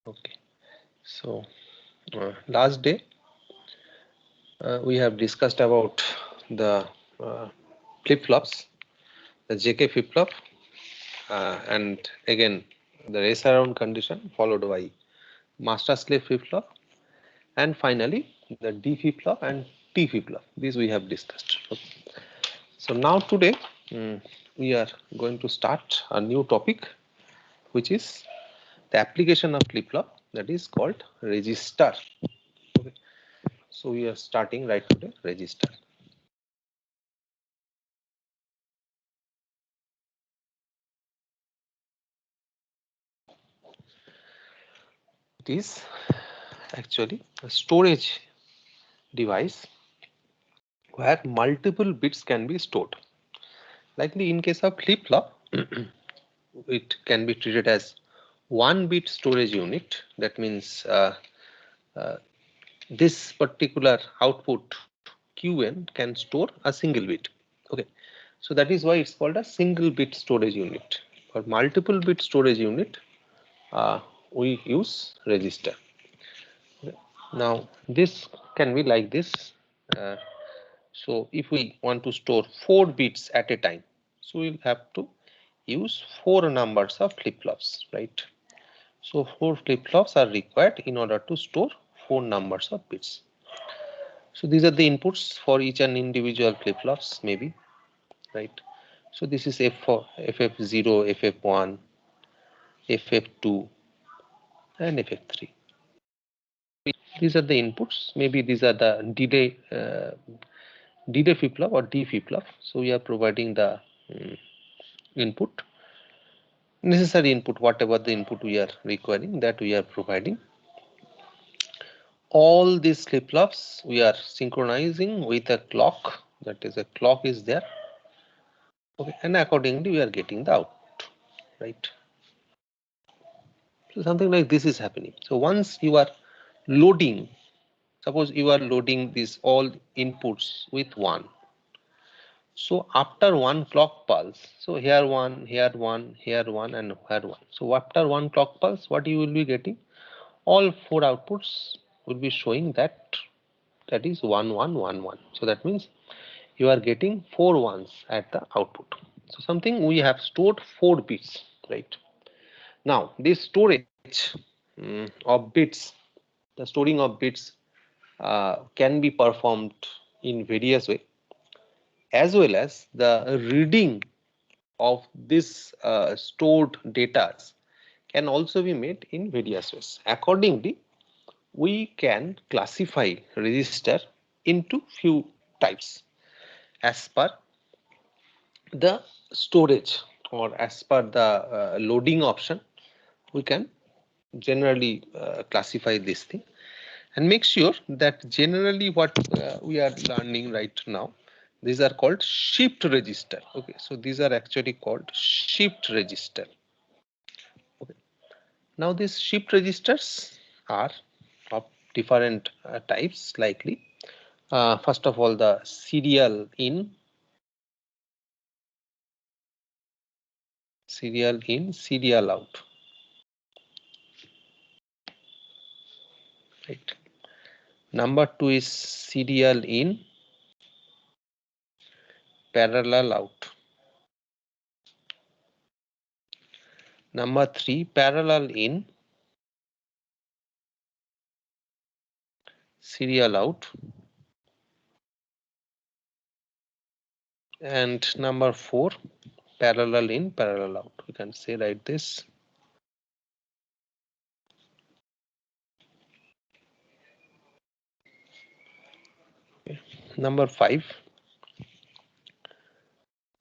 Okay, so last day we have discussed about the flip-flops, the JK flip-flop, and again the race around condition followed by master slave flip-flop, and finally the D flip-flop and T flip-flop. These we have discussed. Okay. So now today we are going to start a new topic, which is the application of flip-flop, that is called register. Okay. So we are starting right today, register. It is actually a storage device where multiple bits can be stored. Likely in case of flip-flop, it can be treated as one bit storage unit. That means uh, this particular output Qn can store a single bit. Okay, so that is why it's called a single bit storage unit. For multiple bit storage unit, we use register. Okay. Now this can be like this. Uh, so if we want to store 4 bits at a time, so we'll have to use 4 numbers of flip-flops, right? So 4 flip-flops are required in order to store 4 numbers of bits. So these are the inputs for each and individual flip-flops, maybe, right? So this is F4, FF0, FF1, FF2, and FF3. These are the inputs. Maybe these are the delay flip-flop or D flip-flop. So we are providing the input, necessary input, whatever the input we are requiring, that we are providing. All these flip-flops we are synchronizing with a clock. That is, a clock is there. Okay, and accordingly we are getting the output, right? So something like this is happening. So once you are loading, suppose you are loading these all inputs with 1. So after one clock pulse, so here 1, here 1, here 1, and here 1. So after one clock pulse, what you will be getting? All 4 outputs will be showing that is 1, 1, 1, 1. So that means you are getting 4 ones at the output. So something we have stored 4 bits, right? Now this storage of bits, the storing of bits can be performed in various ways, as well as the reading of this stored data can also be made in various ways. Accordingly, we can classify register into few types as per the storage, or as per the loading option. We can generally classify this thing, and make sure that generally what we are learning right now, these are called shift register. Okay, so these are actually called shift register. Okay. Now these shift registers are of different types, likely. First of all, the serial in, serial out, right? Number 2 is serial in, parallel out. Number 3, parallel in, serial out. And number 4, parallel in, parallel out. We can say like this. Okay. Number 5,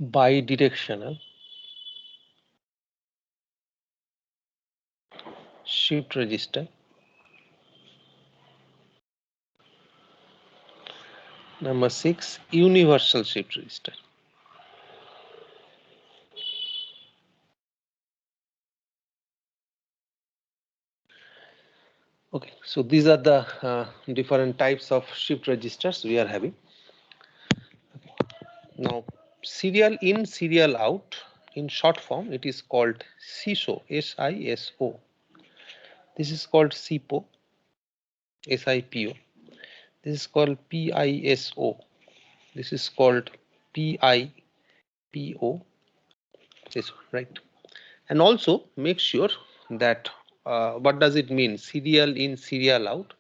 bidirectional shift register. Number 6, universal shift register. Okay, so these are the different types of shift registers we are having. Now, serial in, serial out, in short form, it is called SISO, SISO. This is called SIPO, SIPO. This is called PISO. This is called PIPO. This one, right? And also make sure that what does it mean? Serial in, serial out.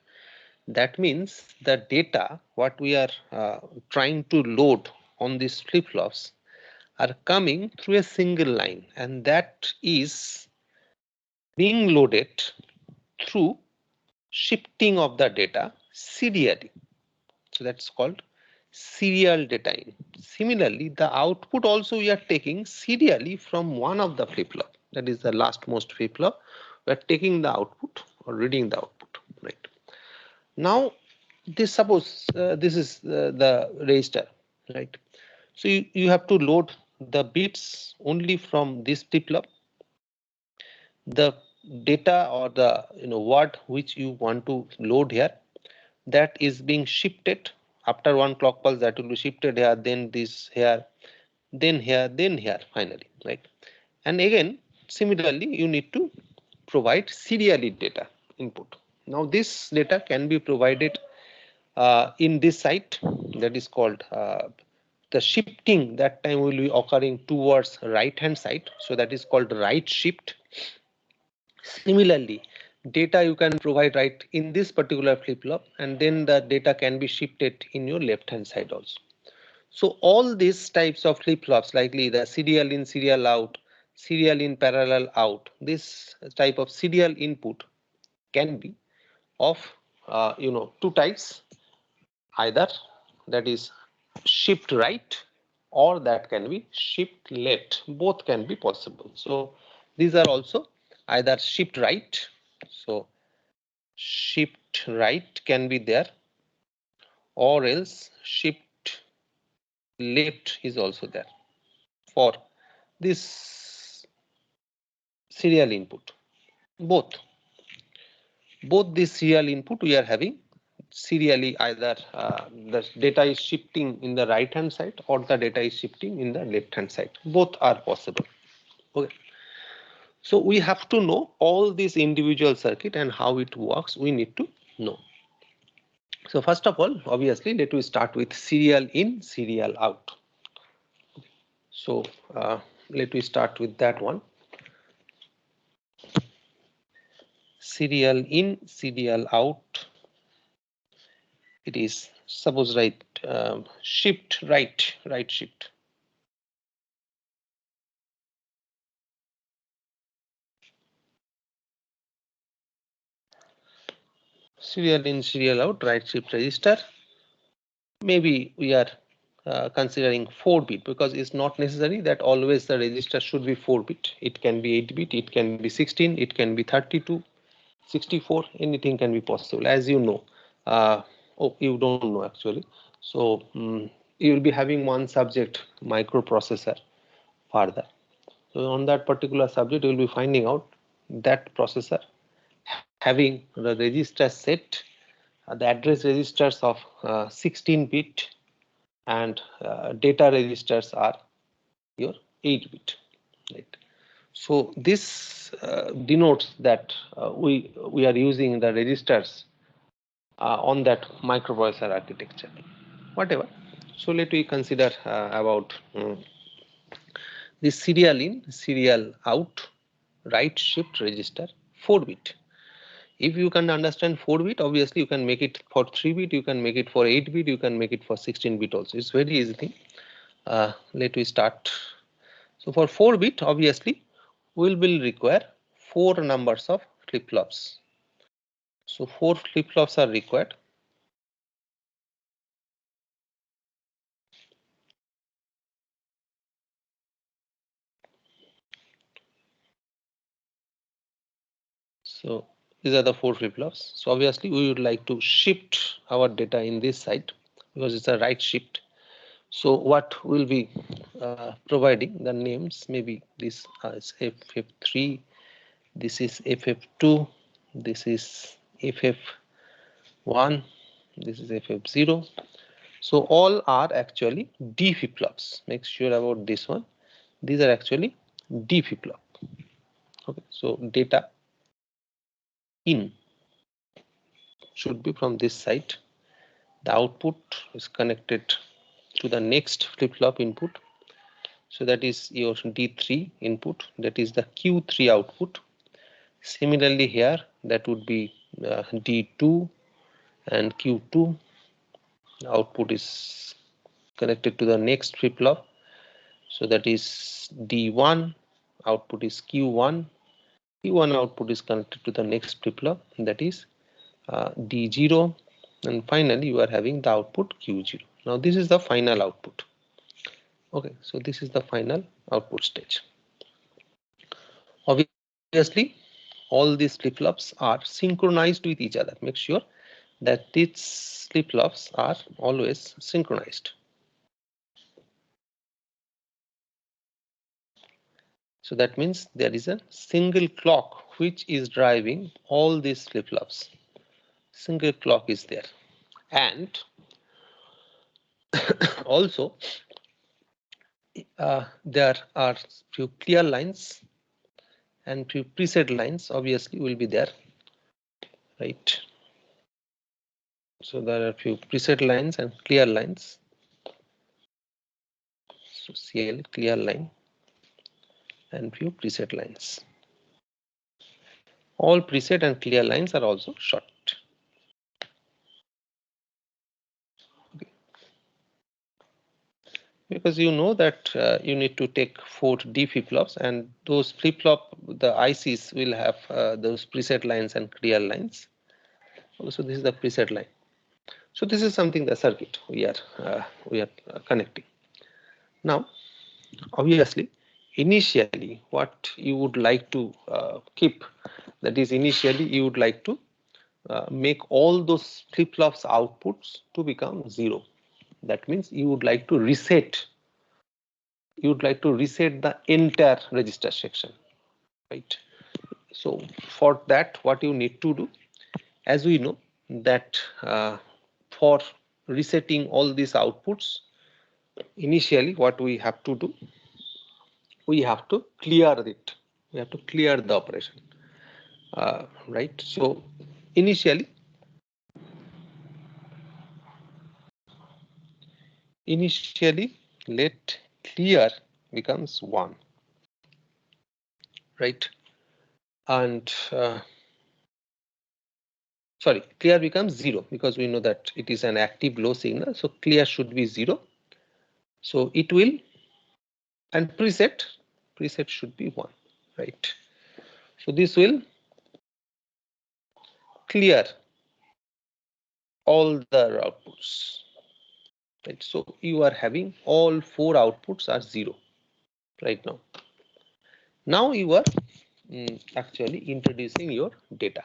That means the data what we are trying to load on these flip-flops are coming through a single line, and that is being loaded through shifting of the data serially. So that's called serial data in. Similarly, the output also we are taking serially from one of the flip-flop. That is the last most flip-flop. We are taking the output or reading the output. Right. Now, this suppose this is the register, right? So you have to load the bits only from this flip-flop. The data or the word which you want to load here, that is being shifted after one clock pulse, that will be shifted here, then this here, then here, then here finally, right? And again similarly you need to provide serially data input. Now this data can be provided in this site, that is called the shifting, that time will be occurring towards right hand side, so that is called right shift. Similarly, data you can provide right in this particular flip-flop, and then the data can be shifted in your left hand side also. So all these types of flip-flops, likely the serial in, serial out, serial in, parallel out, this type of serial input can be of two types, either that is shift right or that can be shift left, both can be possible. So these are also either shift right, so shift right can be there, or else shift left is also there for this serial input. Both this serial input we are having serially, either the data is shifting in the right hand side or the data is shifting in the left hand side, both are possible. Okay, so we have to know all these individual circuit and how it works, we need to know. So first of all, obviously let us start with serial in, serial out. So let me start with that one. Serial in, serial out. It is suppose right shift right, right shift. Serial in, serial out, right shift register. Maybe we are considering 4-bit, because it's not necessary that always the register should be 4-bit. It can be 8-bit, it can be 16, it can be 32, 64, anything can be possible, as you know. Oh, you don't know actually. So you will be having one subject, microprocessor, further. So on that particular subject, you will be finding out that processor having the register set, the address registers of 16-bit, and data registers are your 8-bit. Right. So this denotes that we are using the registers on that microprocessor architecture. Whatever. So let me consider about this serial in, serial out, right shift register, 4-bit. If you can understand 4-bit, obviously you can make it for 3-bit, you can make it for 8-bit, you can make it for 16-bit also. It's very easy thing. Let me start. So for 4-bit, obviously we will require 4 numbers of flip-flops. So 4 flip-flops are required. So these are the 4 flip-flops. So obviously we would like to shift our data in this side because it's a right shift. So what will be providing the names, maybe this is FF3, this is FF2, this is FF1, this is FF0. So all are actually D flip-flops. Make sure about this one. These are actually D flip-flop. Okay, so data in should be from this side. The output is connected to the next flip-flop input. So that is your D3 input, that is the Q3 output. Similarly here, that would be D2 and Q2. The output is connected to the next flip-flop. So that is D1, output is Q1. Q1 output is connected to the next flip-flop, that is D0, and finally you are having the output Q0. Now this is the final output. Okay, so this is the final output stage. Obviously, all these flip-flops are synchronized with each other. Make sure that these flip-flops are always synchronized. So that means there is a single clock which is driving all these flip-flops. Single clock is there, and also there are few clear lines and few preset lines obviously will be there, right? So there are few preset lines and clear lines. So CL clear line and few preset lines. All preset and clear lines are also short. Okay. Because you know that you need to take 4 D flip-flops, and those flip-flop, the ICs will have those preset lines and clear lines. Also, this is the preset line. So this is something, the circuit we are connecting. Now, obviously, initially what you would like to keep, that is initially you would like to make all those flip-flops outputs to become 0. That means you would like to reset. You would like to reset the entire register section, right? So for that, what you need to do, as we know that for resetting all these outputs, initially what we have to do, we have to clear it. We have to clear the operation, right? So initially let clear becomes 1, right? And sorry, clear becomes 0 because we know that it is an active low signal, so clear should be 0. So it will, and preset should be 1, right? So this will clear all the outputs, right? So you are having all 4 outputs are 0 right now. Now you are actually introducing your data.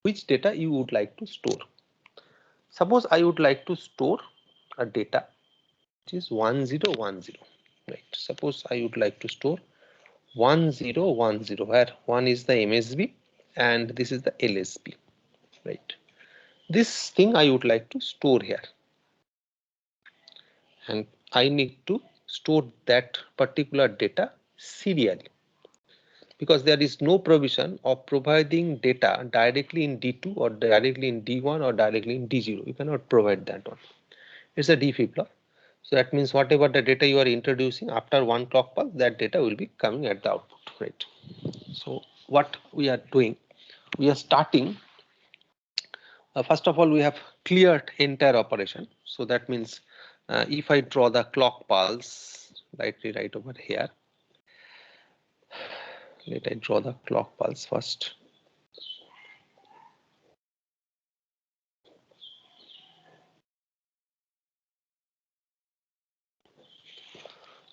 Which data you would like to store? Suppose I would like to store a data which is 1010, right? Suppose I would like to store 1010, where 1 is the MSB and this is the LSB, right? This thing I would like to store here, and I need to store that particular data serially, because there is no provision of providing data directly in D2 or directly in D1 or directly in D0. You cannot provide that one. It's a D flip-flop. So that means whatever the data you are introducing after 1 clock pulse, that data will be coming at the output, right? So what we are doing, we are starting. First of all, we have cleared entire operation. So that means if I draw the clock pulse, right over here. Let I draw the clock pulse first.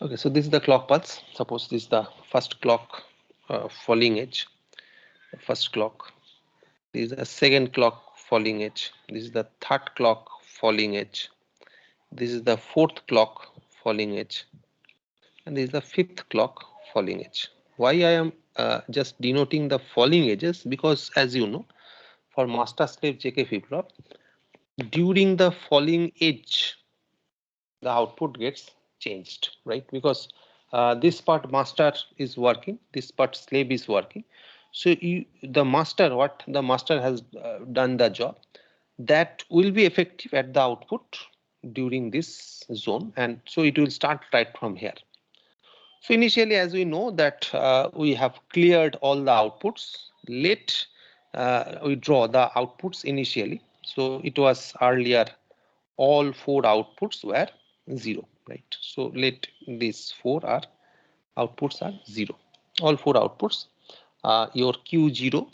Okay, so this is the clock pulse. Suppose this is the first clock falling edge, the first clock. This is the second clock falling edge. This is the third clock falling edge. This is the fourth clock falling edge. And this is the fifth clock falling edge. Why I am just denoting the falling edges? Because as you know, for master slave JK flip-flop, during the falling edge, the output gets changed, right? Because this part master is working, this part slave is working. So the master, what the master has done the job, that will be effective at the output during this zone, and so it will start right from here. So initially, as we know that we have cleared all the outputs, let we draw the outputs initially. So it was earlier all 4 outputs were 0, right? So let these 4 are outputs are 0. All 4 outputs, your Q0,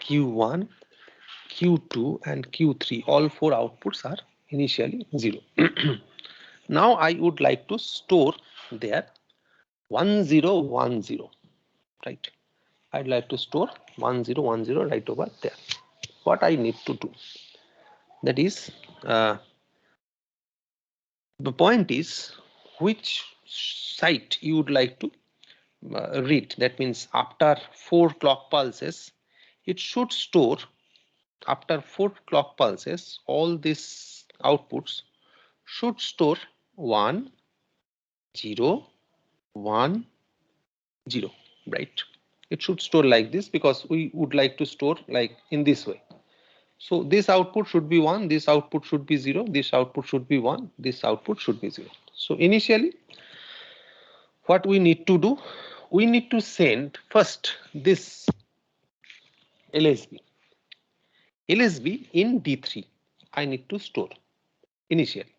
Q1, Q2 and Q3, all 4 outputs are initially 0. Now I would like to store there 1010, right? I'd like to store 1010 right over there. What I need to do, that is, the point is which site you would like to read. That means after 4 clock pulses, it should store, after 4 clock pulses, all these outputs should store 1 0 1 0, right? It should store like this because we would like to store like in this way. So this output should be 1, this output should be 0, this output should be 1, this output should be 0. So initially, what we need to do, we need to send first this LSB. LSB in D3, I need to store initially.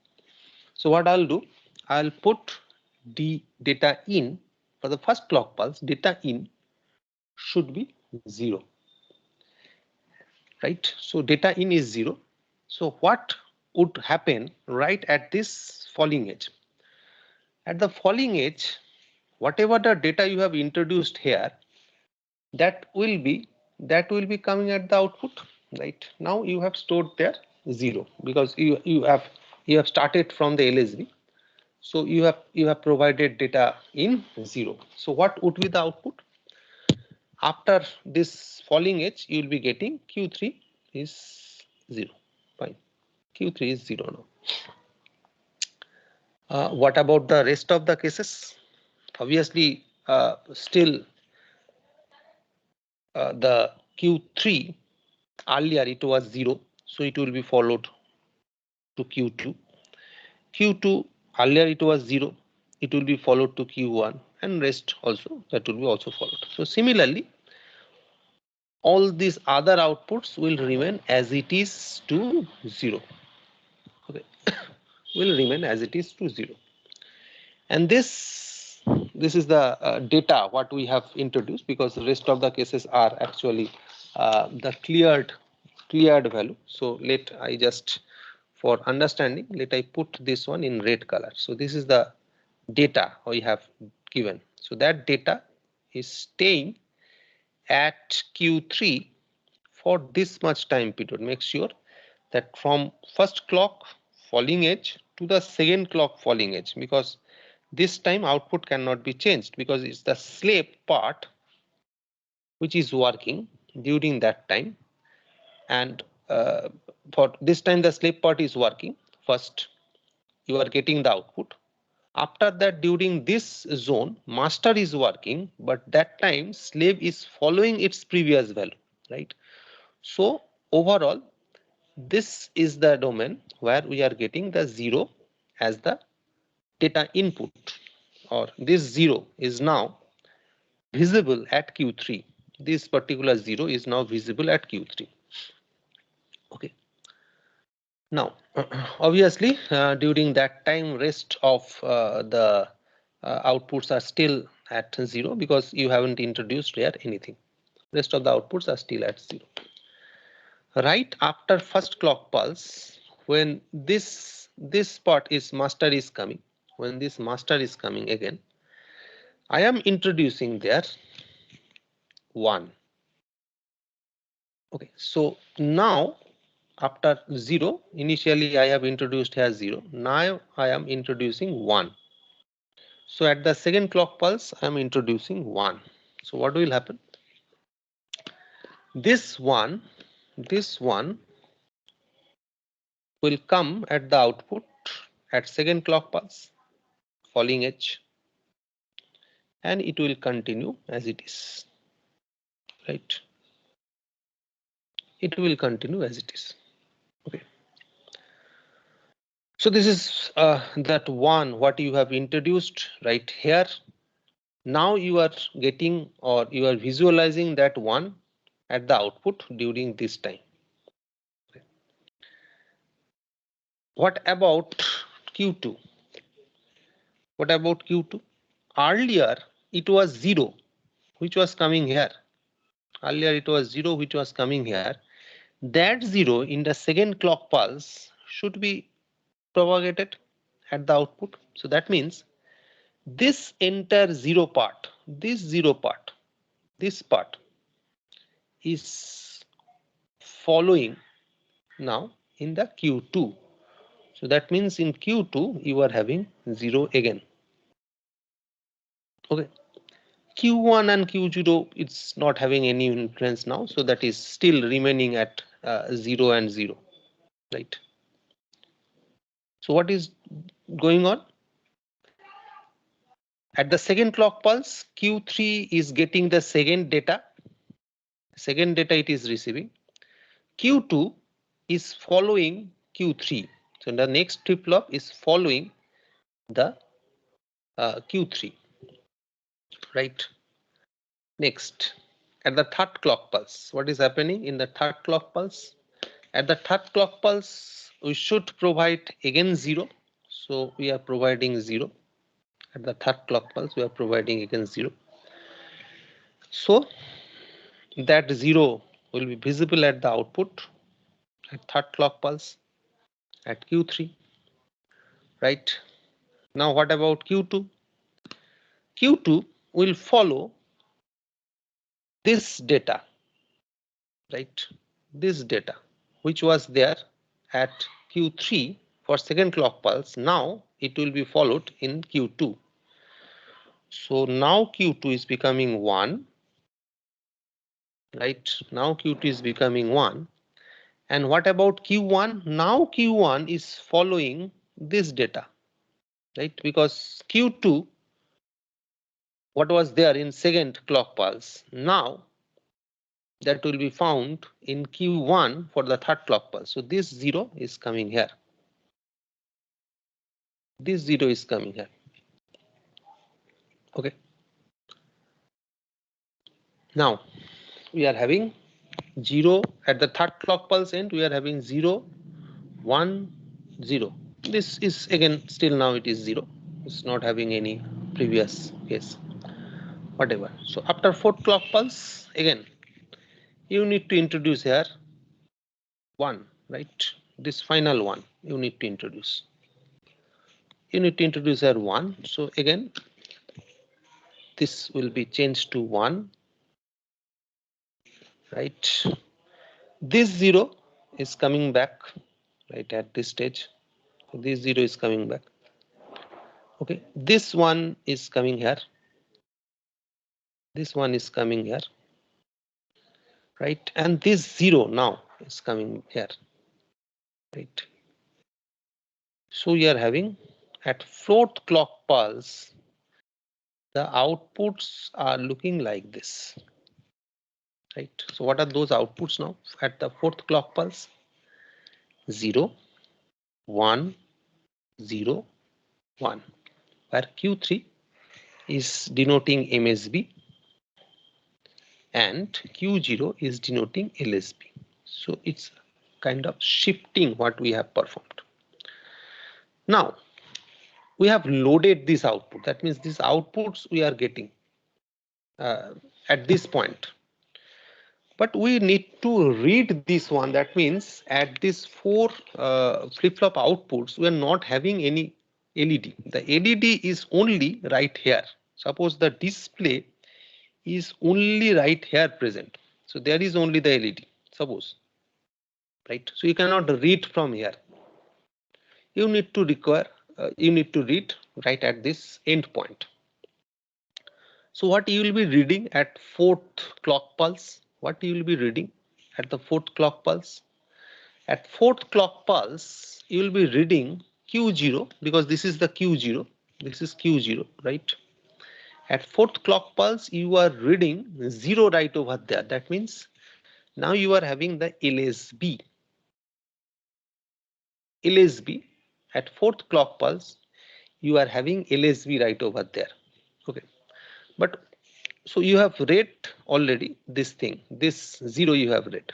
So what I'll do, I'll put D data in for the first clock pulse, data in should be 0, right? So data in is 0. So what would happen right at this falling edge? At the falling edge, whatever the data you have introduced here, that will be coming at the output, right? Now you have stored there 0 because you have started from the LSB. So you have provided data in 0. So what would be the output? After this falling edge, you will be getting Q3 is 0. Fine. Q3 is 0 now. What about the rest of the cases? Obviously, still the Q3 earlier it was 0, so it will be followed to Q2. Q2 earlier it was 0, it will be followed to Q1, and rest also that will be also followed. So similarly, all these other outputs will remain as it is to 0. Okay, will remain as it is to 0. And this is the data what we have introduced, because the rest of the cases are actually the cleared value. So let I just, for understanding, let I put this one in red color. So this is the data we have given. So that data is staying at Q3 for this much time period. Make sure that from first clock falling edge to the second clock falling edge, because this time output cannot be changed because it's the slave part which is working during that time, and for this time the slave part is working. First you are getting the output. After that, during this zone, master is working, but that time slave is following its previous value, right? So overall, this is the domain where we are getting the 0 as the data input, or this 0 is now visible at Q3. This particular 0 is now visible at Q3. Okay. Now, obviously, during that time, rest of the outputs are still at 0 because you haven't introduced here anything. Rest of the outputs are still at 0. Right after first clock pulse, when this part is master is coming, when this master is coming again, I am introducing there 1. Okay, so now after 0, initially I have introduced here 0. Now I am introducing 1. So at the second clock pulse, I am introducing 1. So what will happen? This one will come at the output at second clock pulse, falling edge, and it will continue as it is, right? It will continue as it is. Okay. So this is that one what you have introduced right here. Now you are getting or you are visualizing that one at the output during this time. What about Q2? What about Q2? Earlier it was 0 which was coming here. Earlier it was 0 which was coming here. That 0 in the second clock pulse should be propagated at the output. So that means this entire 0 part, this part is following now in the Q2. So that means in Q2 you are having 0 again. Okay. Q1 and Q0 it's not having any influence now, so that is still remaining at 0 and 0, right? So what is going on? At the second clock pulse, Q3 is getting the second data it is receiving. Q2 is following Q3. So the next flip-flop is following the Q3, right? Next, at the third clock pulse, what is happening in the third clock pulse? At the third clock pulse, we should provide again 0. So we are providing 0. At the third clock pulse, we are providing again 0. So that 0 will be visible at the output at third clock pulse at Q3, right? Now what about Q2? Q2 will follow this data, right? This data which was there at Q3 for second clock pulse, now it will be followed in Q2. So now Q2 is becoming 1, right? Now Q2 is becoming 1. And what about Q1? Now Q1 is following this data, right? Because Q2, what was there in second clock pulse, now that will be found in Q1 for the third clock pulse. So this 0 is coming here. This 0 is coming here. Okay. Now we are having 0 at the third clock pulse end. We are having 0, 1, 0. This is again still now it is 0. It's not having any previous case. Whatever. So after fourth clock pulse, again you need to introduce here 1, right? This final one you need to introduce. You need to introduce here 1. So again this will be changed to 1, right? This 0 is coming back, right, at this stage. This 0 is coming back. Okay, this one is coming here. This one is coming here, right? And this 0 now is coming here, right? So we are having at fourth clock pulse, the outputs are looking like this, right? So what are those outputs now at the fourth clock pulse? 0, 1, 0, 1, where Q3 is denoting MSB and Q0 is denoting LSB. So it's kind of shifting what we have performed. Now we have loaded this output. That means these outputs we are getting at this point. But we need to read this one. That means at these 4 flip-flop outputs, we are not having any LED. The LED is only right here. Suppose the display is only right here present. So there is only the LED, suppose, right? So you cannot read from here. You need to read right at this end point. So what you will be reading at fourth clock pulse? What you will be reading at the fourth clock pulse? At fourth clock pulse, you will be reading Q0 because this is the Q0. This is Q0, right? At fourth clock pulse, you are reading 0 right over there. That means now you are having the LSB. LSB at fourth clock pulse, you are having LSB right over there. Okay, but so you have read already this thing, this 0 you have read.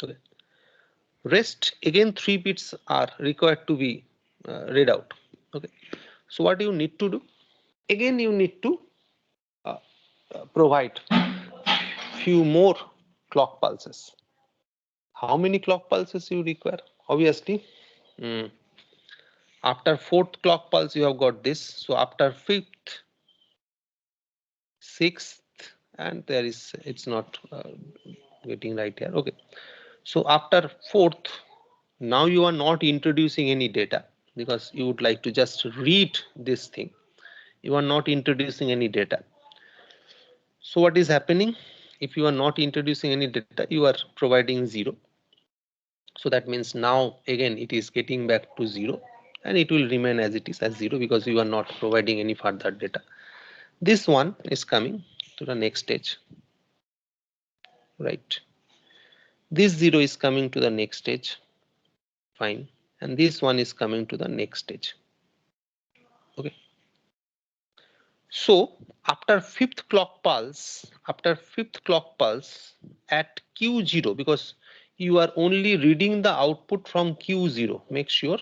Okay, rest again 3 bits are required to be read out. Okay, so what you need to do? Again, you need to provide few more clock pulses. How many clock pulses you require? Obviously, after fourth clock pulse you have got this. So after fifth, sixth, and there is it's not getting right here. Okay, so after fourth, now you are not introducing any data because you would like to just read this thing. You are not introducing any data. So what is happening? If you are not introducing any data, you are providing 0. So that means now again it is getting back to 0 and it will remain as it is as 0 because you are not providing any further data. This one is coming to the next stage, right? This 0 is coming to the next stage, fine, and this one is coming to the next stage. Okay. So after fifth clock pulse, at Q0, because you are only reading the output from Q0, make sure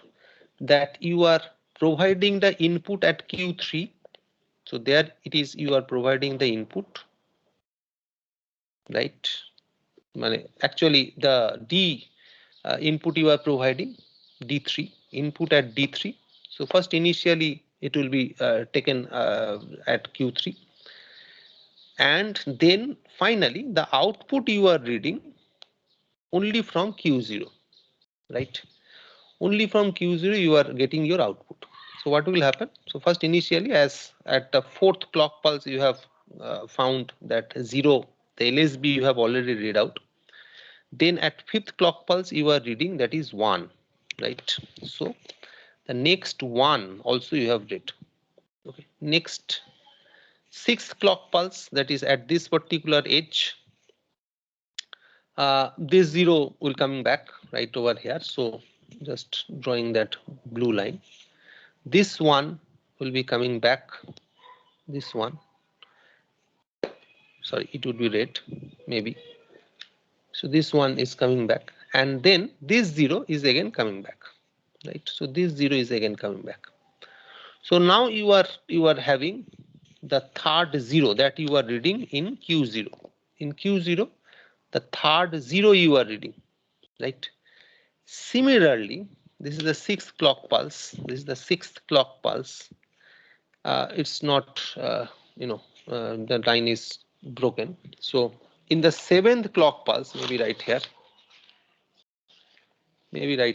that you are providing the input at Q3. So there it is, you are providing the input, right? Actually the D input you are providing D3, input at D3. So first initially it will be taken at Q3, and then finally the output you are reading only from Q0, right? Only from Q0 you are getting your output. So what will happen? So first initially, as at the fourth clock pulse you have found that 0, the LSB you have already read out. Then at fifth clock pulse you are reading, that is 1, right? So the next one also you have read. Okay, next sixth clock pulse, that is at this particular edge, this 0 will coming back right over here. So just drawing that blue line. This one will be coming back. This one, sorry, it would be red maybe. So this one is coming back, and then this 0 is again coming back, right? So this 0 is again coming back. So now you are having the third 0 that you are reading in Q0. In Q0, the third 0 you are reading, right? Similarly, this is the sixth clock pulse. This is the sixth clock pulse. It's not, the line is broken. So in the seventh clock pulse, maybe right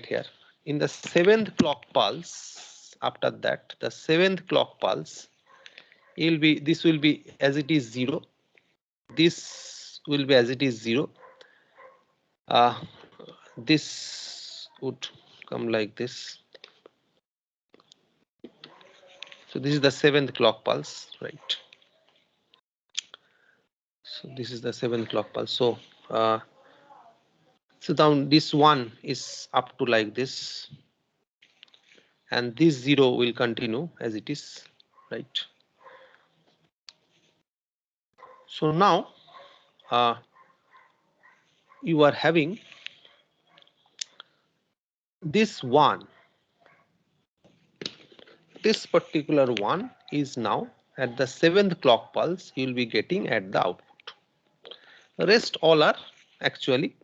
here, in the seventh clock pulse, after that, the seventh clock pulse, this will be as it is 0. This will be as it is 0. This would come like this. So this is the seventh clock pulse, right? So this is the seventh clock pulse. So down this one is up to like this, and this 0 will continue as it is, right? So now you are having this one. This particular one is now at the seventh clock pulse. You will be getting at the output. The rest all are actually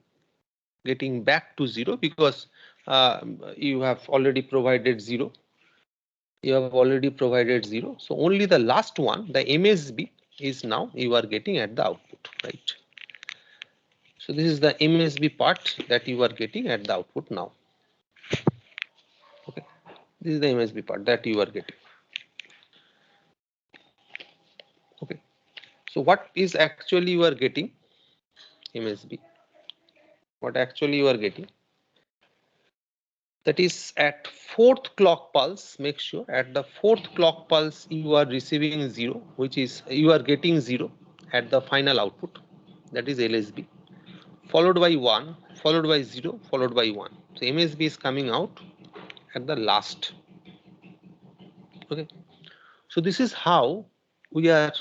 getting back to 0 because you have already provided 0. You have already provided 0. So only the last one, the MSB, is now you are getting at the output, right? So this is the MSB part that you are getting at the output now. Okay, this is the MSB part that you are getting. Okay, so what is actually you are getting? MSB. What actually you are getting? That is at fourth clock pulse, make sure at the fourth clock pulse you are receiving 0, which is you are getting 0 at the final output, that is LSB, followed by 1, followed by 0, followed by 1. So MSB is coming out at the last. Okay. So this is how we are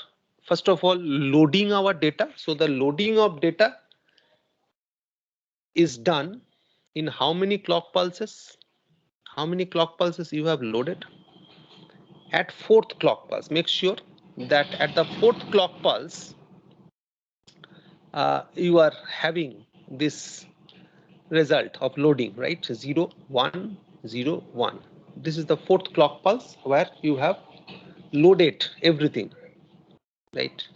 first of all loading our data. So the loading of data is done in how many clock pulses? How many clock pulses you have loaded? At fourth clock pulse. Make sure that at the fourth clock pulse you are having this result of loading, right? 0, 1, 0, 1. This is the fourth clock pulse where you have loaded everything, right?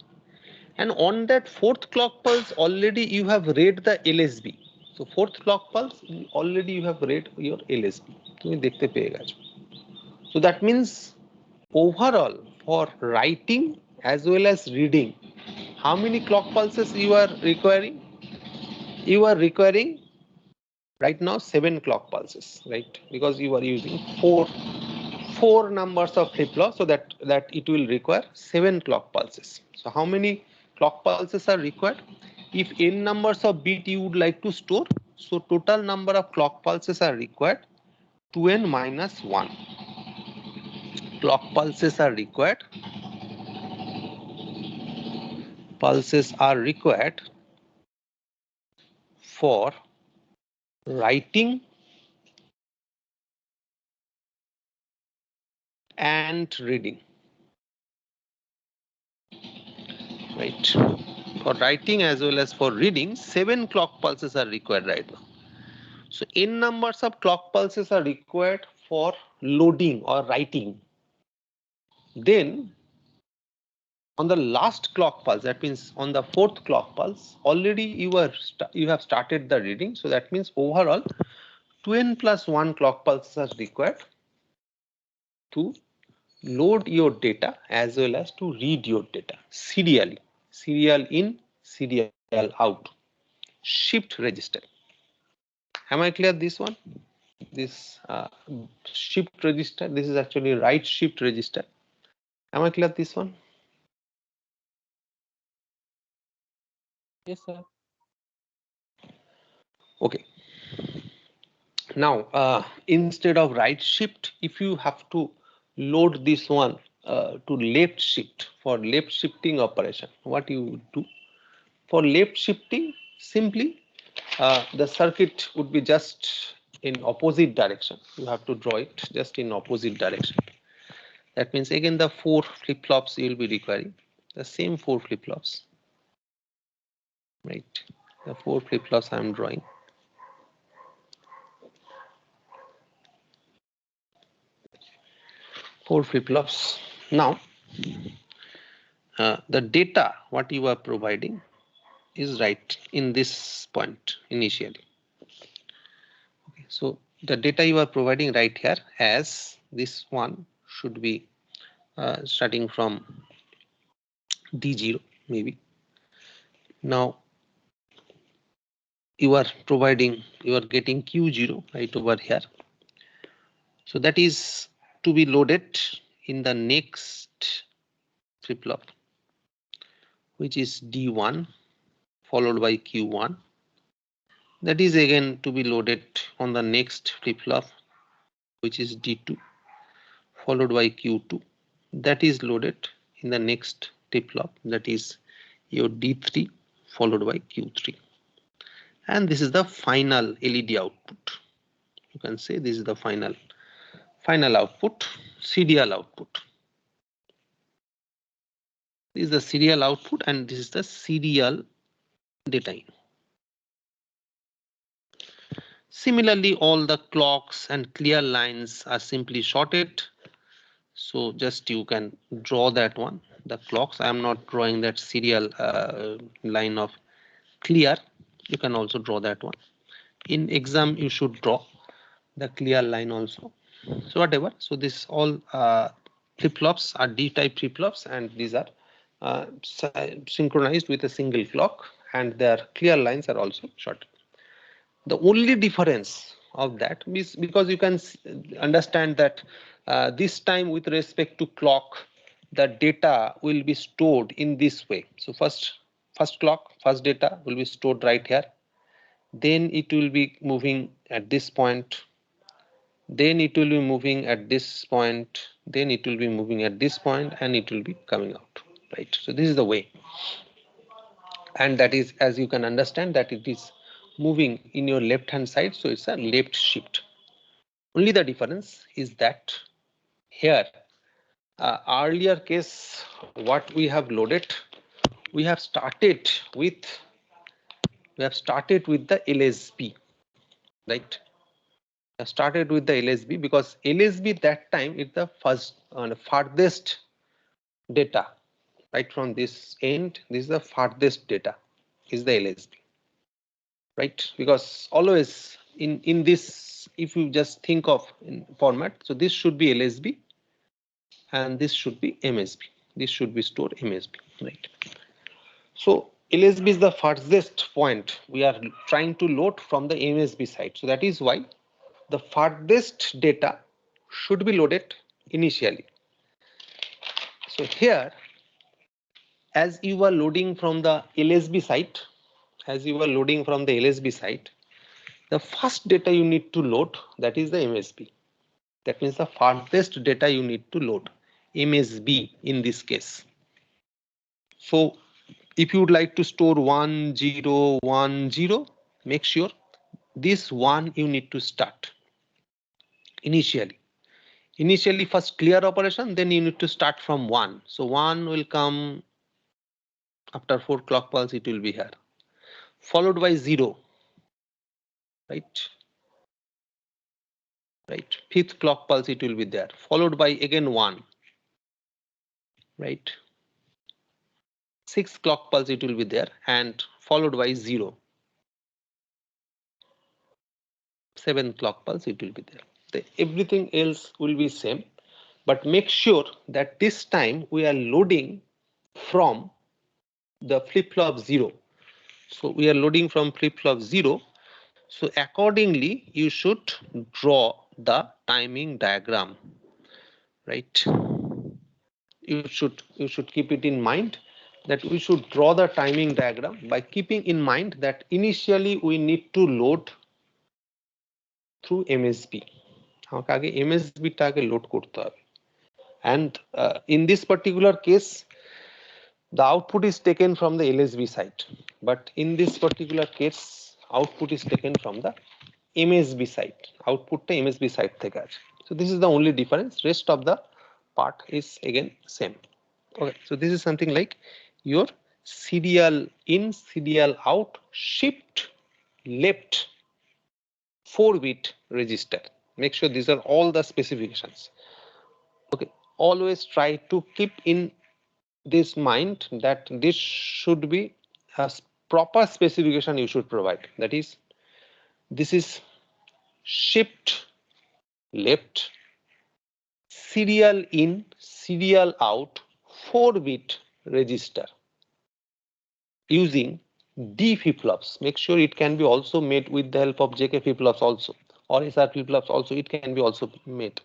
And on that fourth clock pulse already you have read the LSB. So fourth clock pulse already you have read your LSB. তুমি দেখতে পেয়ে গেছো. So that means overall for writing as well as reading, how many clock pulses you are requiring? You are requiring right now 7 clock pulses, right? Because you are using four numbers of flip-flop, so that it will require 7 clock pulses. So how many clock pulses are required? If n numbers of bit you would like to store, so total number of clock pulses are required 2n minus 1. Clock pulses are required. Pulses are required for writing and reading. Right. For writing as well as for reading, 7 clock pulses are required right now. So n numbers of clock pulses are required for loading or writing. Then on the last clock pulse, that means on the fourth clock pulse, already you have started the reading. So that means overall 2n plus 1 clock pulses are required to load your data as well as to read your data serially. Serial in, serial out. Shift register. Am I clear this one? This shift register, this is actually write shift register. Am I clear this one? Yes, sir. Okay. Now instead of right shift, if you have to load this one to left shift, for left shifting operation, what you would do? For left shifting, simply the circuit would be just in opposite direction. You have to draw it just in opposite direction. That means again the 4 flip-flops you will be requiring, the same 4 flip-flops, right? The 4 flip-flops I am drawing. Four flip-flops. Now the data what you are providing is right in this point initially. Okay, so the data you are providing right here as this one should be starting from D0 maybe. Now you are providing, you are getting Q0 right over here. So that is to be loaded in the next flip-flop, which is D1 followed by Q1. That is again to be loaded on the next flip-flop, which is D2 followed by Q2. That is loaded in the next flip-flop, that is your D3 followed by Q3. And this is the final LED output. You can say this is the final output, serial output. This is the serial output and this is the serial data in. Similarly, all the clocks and clear lines are simply shorted. So just you can draw that one. The clocks, I am not drawing that serial line of clear. You can also draw that one. In exam, you should draw the clear line also. So whatever. So this all flip-flops are D-type flip-flops, and these are synchronized with a single clock, and their clear lines are also short. The only difference of that because you can understand that this time with respect to clock, the data will be stored in this way. So first clock, first data will be stored right here. Then it will be moving at this point. Then it will be moving at this point. Then it will be moving at this point, and it will be coming out. Right. So this is the way. And that is, as you can understand, that it is moving in your left hand side, so it's a left shift. Only the difference is that here earlier case what we have loaded, we have started with the LSB, right? Started with the LSB because LSB that time is the first farthest data, right? From this end, this is the farthest data is the LSB, right? Because always in this, if you just think of in format, so this should be LSB and this should be MSB. This should be stored MSB, right? So LSB is the farthest point we are trying to load from the MSB side. So that is why the farthest data should be loaded initially. So here, as you are loading from the LSB side, the first data you need to load, that is the MSB. That means the farthest data you need to load, MSB in this case. So if you would like to store 1010, make sure this one you need to start initially. Initially first clear operation, then you need to start from 1. So 1 will come after 4 clock pulse, it will be here, followed by 0, right? Right, 5th clock pulse it will be there, followed by again 1, right? 6th clock pulse it will be there and followed by 0. 7th clock pulse it will be there. Everything else will be same, but make sure that this time we are loading from the flip-flop 0. So we are loading from flip-flop 0. So accordingly, you should draw the timing diagram, right? You should keep it in mind that we should draw the timing diagram by keeping in mind that initially we need to load through MSB. আমাকে আগে MSB টাকে load করতে হবে. And in this particular case, the output is taken from the LSB side, but in this particular case, output is taken from the MSB side. Output to MSB side থেকে আছে. So this is the only difference. Rest of the part is again same. Okay, so this is something like your serial in, serial out, shift left 4-bit register. Make sure these are all the specifications. Okay, always try to keep in this mind that this should be a proper specification you should provide. That is, this is shift left, serial in, serial out, 4-bit register using D flip-flops. Make sure it can be also made with the help of JK flip-flops also, or SR flip-flops also, it can be also made.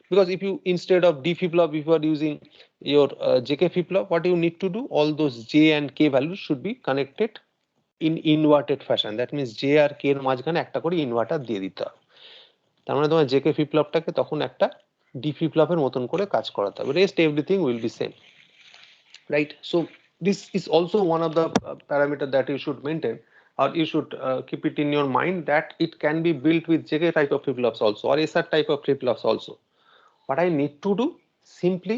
Because if you, instead of D flip-flop, if you are using your JK flip-flop, what you need to do, all those J and K values should be connected in inverted fashion. That means J R K এর মাঝখানে একটা করে inverter দিয়ে দিতে হবে। তার মানে তোমার JK flip-flopটাকে তখন একটা D flip-flop এর মতন করে কাজ করাতে হবে। Rest everything will be same, right? So this is also one of the parameter that you should maintain, or you should keep it in your mind that it can be built with JK type of flip-flops also, or SR type of flip-flops also. What I need to do, simply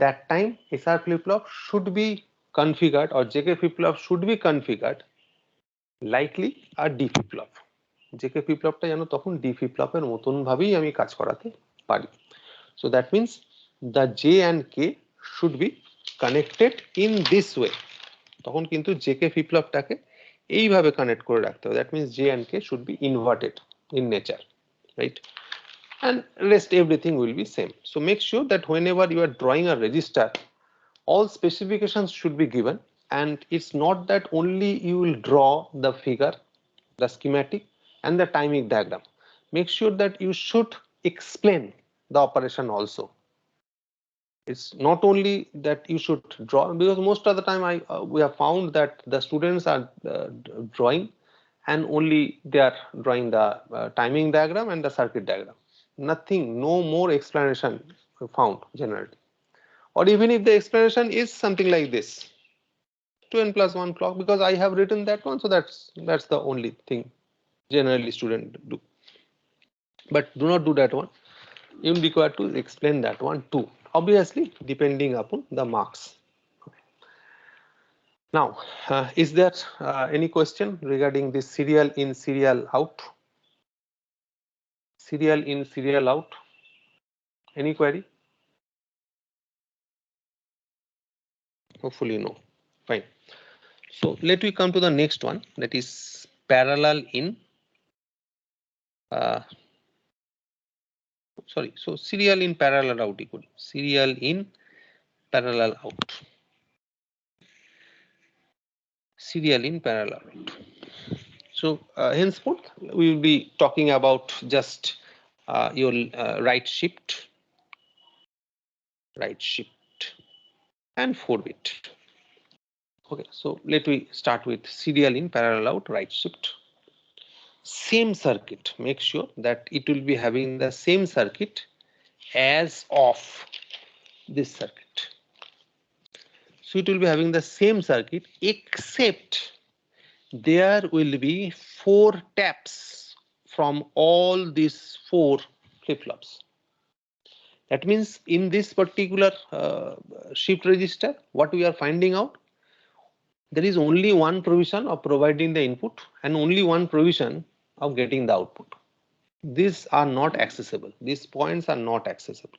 that time SR flip-flop should be configured, or JK flip-flop should be configured likely a D flip-flop. JK flip-flopটা যেন তখন D flip-flop এর মতন ভাবেই আমি কাজ করাতে পারি। So that means the J and K should be connected in this way. তখন কিন্তু JK flip-flopটাকে এইভাবে কানেক্ট করে রাখতে হবে। That means J and K should be inverted in nature, right? And rest everything will be same. So make sure that whenever you are drawing a register, all specifications should be given, and it's not that only you will draw the figure, the schematic and the timing diagram. make sure that you should explain the operation also. It's not only that you should draw, because most of the time we have found that the students are drawing and only they are drawing the timing diagram and the circuit diagram. Nothing, no more explanation found generally. Or even if the explanation is something like this, 2n plus 1 clock, because I have written that one, so that's the only thing generally students do. But do not do that one. You will be required to explain that one too, obviously depending upon the marks. Now, is there any question regarding this serial in, serial out? Serial in, serial out? Any query? Hopefully no. Fine. So let me come to the next one, that is parallel in. Sorry, so serial in, parallel out equal serial in, parallel out. Serial in, parallel out. So henceforth we will be talking about just your right shift, and 4-bit. Okay, so let me start with serial in, parallel out, right shift. Same circuit. Make sure that it will be having the same circuit as of this circuit. So it will be having the same circuit, except there will be 4 taps from all these 4 flip-flops. That means in this particular shift register, what we are finding out, there is only one provision of providing the input and only one provision of getting the output. These are not accessible. These points are not accessible.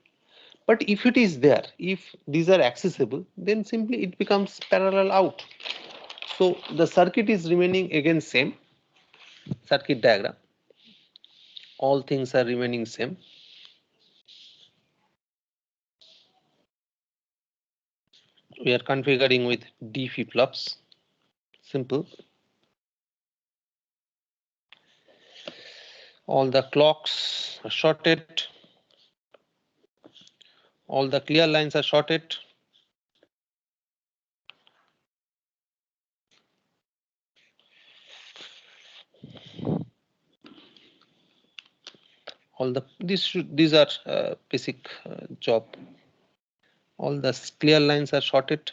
But if it is there, if these are accessible, then simply it becomes parallel out. So the circuit is remaining again same, circuit diagram. All things are remaining same. We are configuring with D flip-flops. Simple. All the clocks are shorted. All the clear lines are shorted. All the these are basic job. All the clear lines are shorted.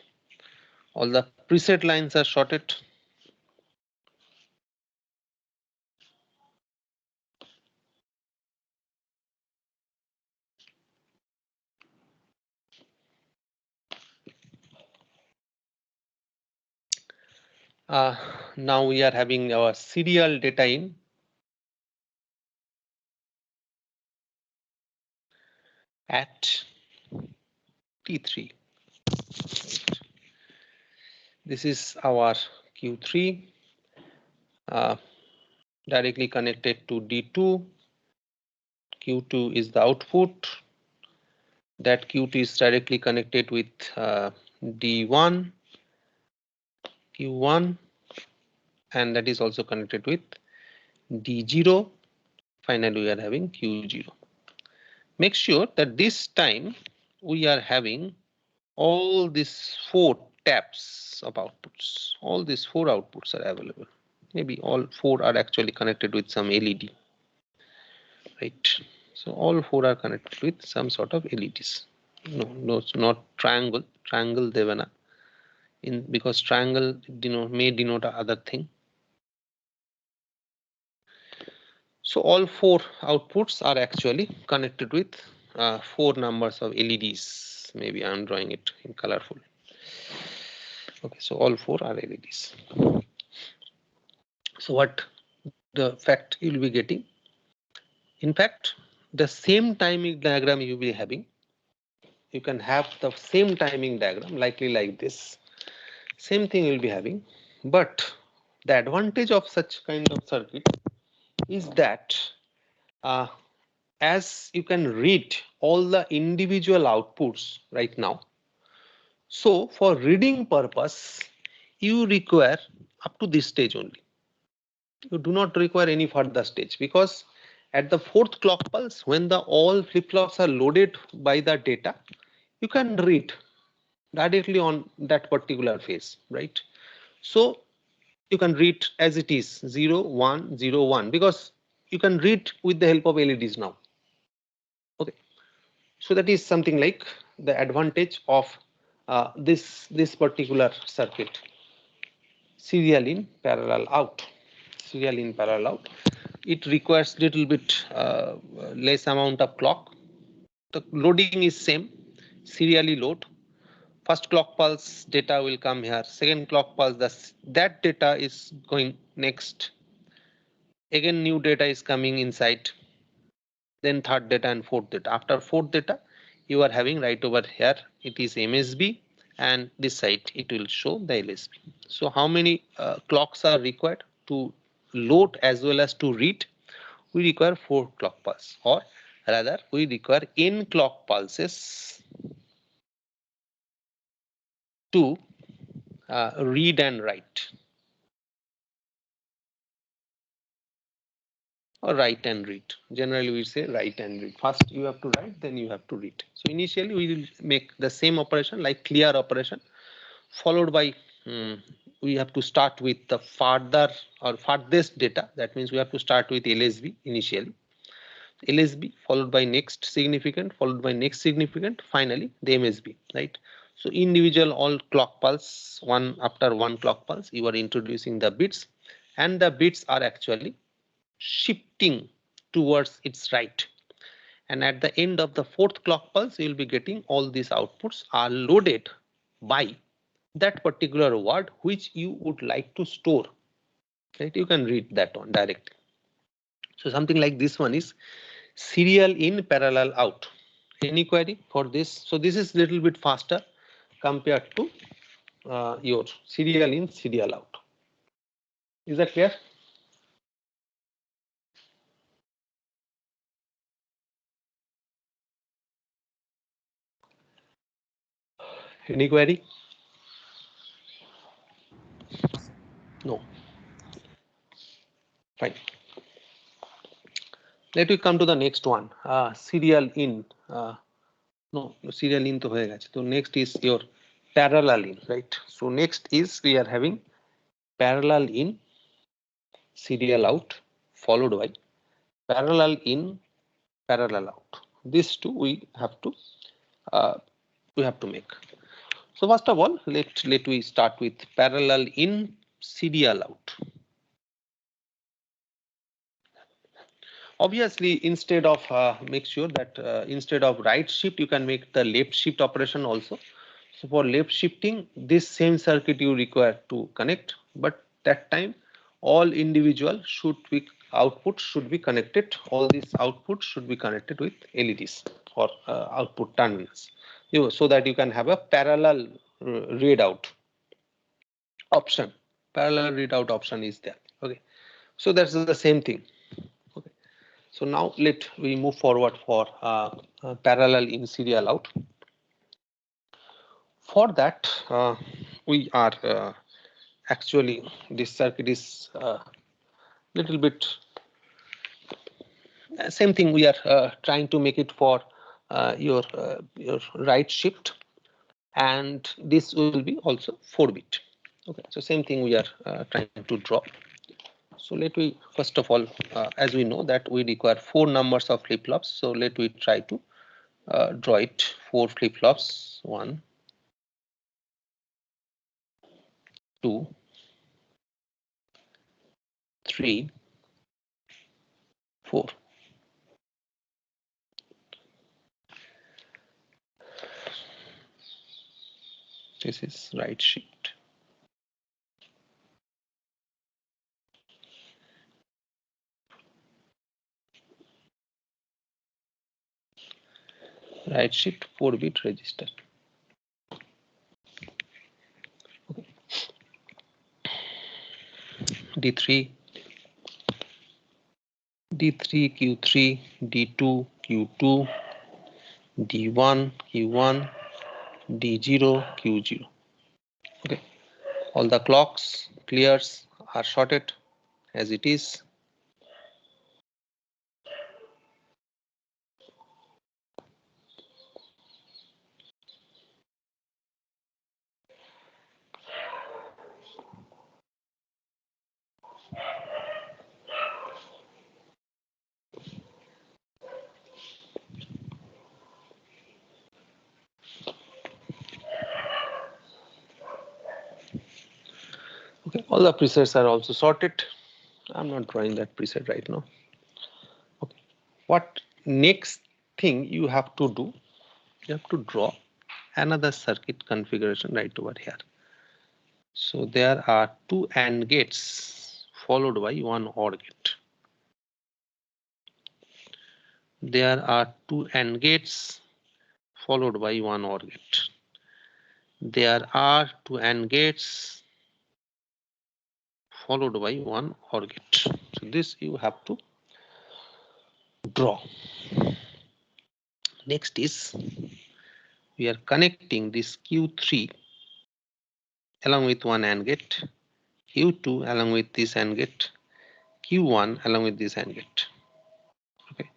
All the preset lines are shorted. Now we are having our serial data in. At T3. This is our Q3 directly connected to D2. Q2 is the output. That Q2 is directly connected with D1, Q1, and that is also connected with D0. Finally, we are having Q0. Make sure that this time we are having all these 4 taps of outputs. All these 4 outputs are available. Maybe all 4 are actually connected with some LED. Right. So all 4 are connected with some sort of LEDs. No, it's not triangle. Triangle Devana. Because triangle may denote other thing. So all 4 outputs are actually connected with 4 numbers of LEDs. Maybe I'm drawing it in colorful. Okay, so all 4 are LEDs. So what the fact you'll be getting? In fact, the same timing diagram you'll be having. You can have the same timing diagram likely like this. Same thing you'll be having. But the advantage of such kind of circuit is that as you can read all the individual outputs right now. So for reading purpose, you require up to this stage only. You do not require any further stage, because At the fourth clock pulse, when the all flip-flops are loaded by the data, you can read directly on that particular phase, right? So you can read as it is 0, 1, 0, 1, because you can read with the help of LEDs now. Okay, so that is something like the advantage of this particular circuit. Serial in, parallel out. Serial in, parallel out. It requires little bit less amount of clock. The loading is same, serially load. First clock pulse data will come here. Second clock pulse, that data is going next. Again, new data is coming inside. Then third data and fourth data. After fourth data, you are having right over here, it is MSB, and this side it will show the LSB. So how many clocks are required to load as well as to read? We require 4 clock pulses, or rather we require n clock pulses to read and write, or write and read. Generally we say write and read. First you have to write, then you have to read. So initially we will make the same operation like clear operation, followed by we have to start with the further or farthest data. That means we have to start with LSB initially. LSB followed by next significant, followed by next significant, finally the MSB, right? So individual all clock pulse, one after one clock pulse, you are introducing the bits, and the bits are actually shifting towards its right. And at the end of the fourth clock pulse, you will be getting all these outputs are loaded by that particular word which you would like to store, right? You can read that one directly. So something like this one is serial in, parallel out. Any query for this? So this is little bit faster compared to your serial in, serial out. Is that clear? Any query? No. Fine. Let me come to the next one. Serial in. No, serial in to hoye gache. So next is your parallel in, right? So next is we are having parallel in, serial out, followed by parallel in, parallel out. These two we have to make. So first of all, let we start with parallel in, serial out. Obviously, instead of make sure that instead of right shift, you can make the left shift operation also. So for left shifting, this same circuit you require to connect, but that time all individual outputs should be connected. All these outputs should be connected with LEDs or output terminals, so that you can have a parallel readout option. Parallel readout option is there. Okay, so that's the same thing. Okay, so now let we move forward for parallel in, serial out. For that, we are actually this circuit is little bit same thing. We are trying to make it for your right shift, and this will be also 4-bit. Okay, so same thing we are trying to draw. So let we first of all, as we know that we require 4 numbers of flip-flops. So let we try to draw it 4 flip-flops. 1, 2, 3, 4. This is right shift. Right shift 4-bit register. Okay. D3, D3, Q3, D2, Q2, D1, Q1, D0, Q0. Okay. All the clocks clears are shorted as it is. All the presets are also sorted. I'm not drawing that preset right now. Okay. What next thing you have to do? You have to draw another circuit configuration right over here. So there are two AND gates followed by one OR gate. There are two AND gates followed by one OR gate. There are two AND gates followed by one OR gate. So this you have to draw. Next is we are connecting this Q3 along with one AND gate, Q2 along with this AND gate, Q1 along with this AND gate. Okay.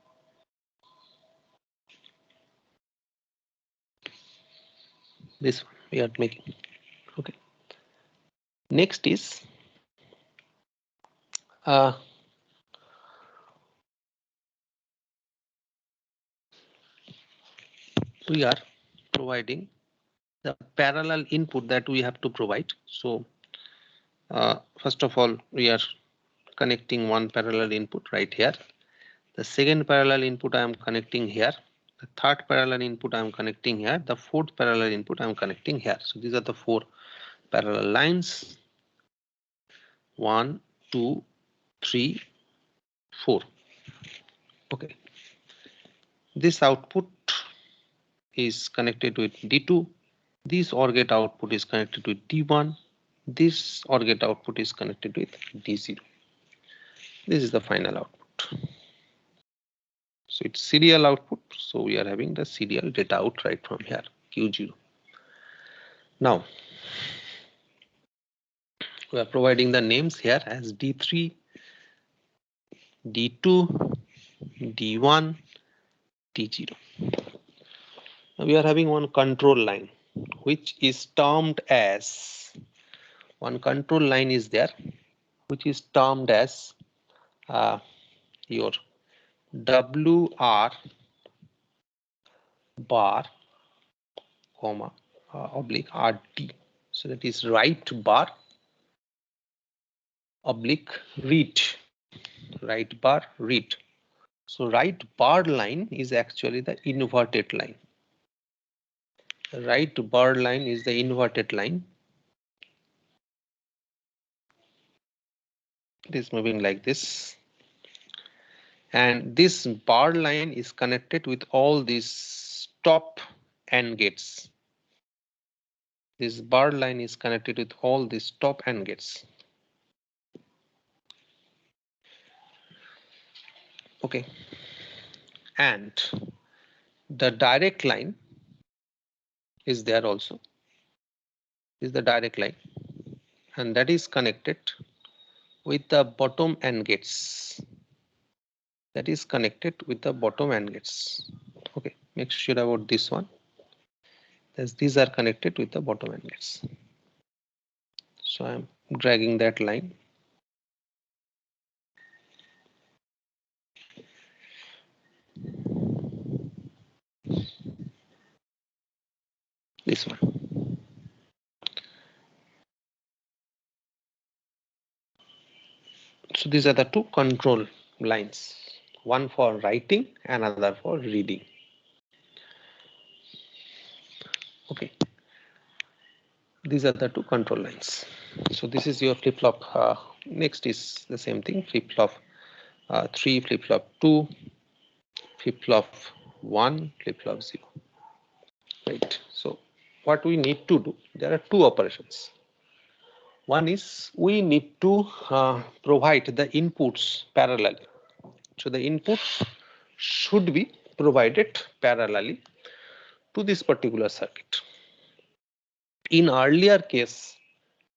This one we are making. Okay. Next is we are providing the parallel input that we have to provide. So first of all, we are connecting one parallel input right here. The second parallel input I am connecting here. The third parallel input I am connecting here. The fourth parallel input I am connecting here. So these are the four parallel lines. 1, 2, 3, 4. Okay. This output is connected with D2. This OR gate output is connected with D1. This OR gate output is connected with D0. This is the final output. So it's serial output. So we are having the serial data out right from here, Q0. Now, we are providing the names here as D3, D2, D1, D0. Now we are having one control line, which is termed as, one control line is there, which is termed as your WR bar, comma, oblique RT. So that is right bar, oblique read, right bar read. So right bar line is actually the inverted line. The right bar line is the inverted line. It is moving like this. And this bar line is connected with all these top AND gates. This bar line is connected with all these top AND gates. Okay. And the direct line is there also. Is the direct line. And that is connected with the bottom AND gates. That is connected with the bottom AND gates. Okay, make sure about this one. As these are connected with the bottom AND gates. So I'm dragging that line. This one. So these are the two control lines, one for writing, another for reading. Okay, these are the two control lines. So this is your flip-flop. Next is the same thing, flip-flop 3, flip-flop 2, flip-flop 1, flip-flop 0. Right. So what we need to do, there are two operations. One is we need to provide the inputs parallelly. So the inputs should be provided parallelly to this particular circuit. In earlier case,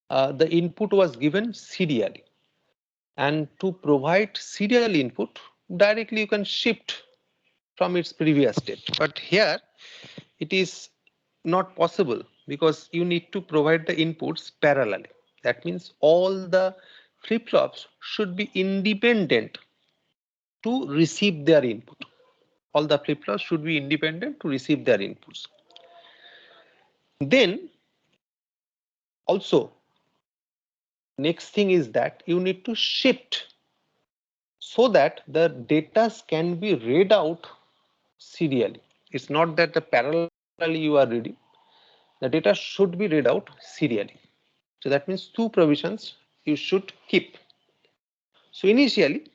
the input was given serially, and to provide serial input directly you can shift from its previous state. But here it is not possible because you need to provide the inputs parallelly. That means all the flip-flops should be independent to receive their input. All the flip-flops should be independent to receive their inputs. Then also next thing is that you need to shift so that the data can be read out serially. It's not that the parallelly you are reading, the data should be read out serially. So that means two provisions you should keep. So initially,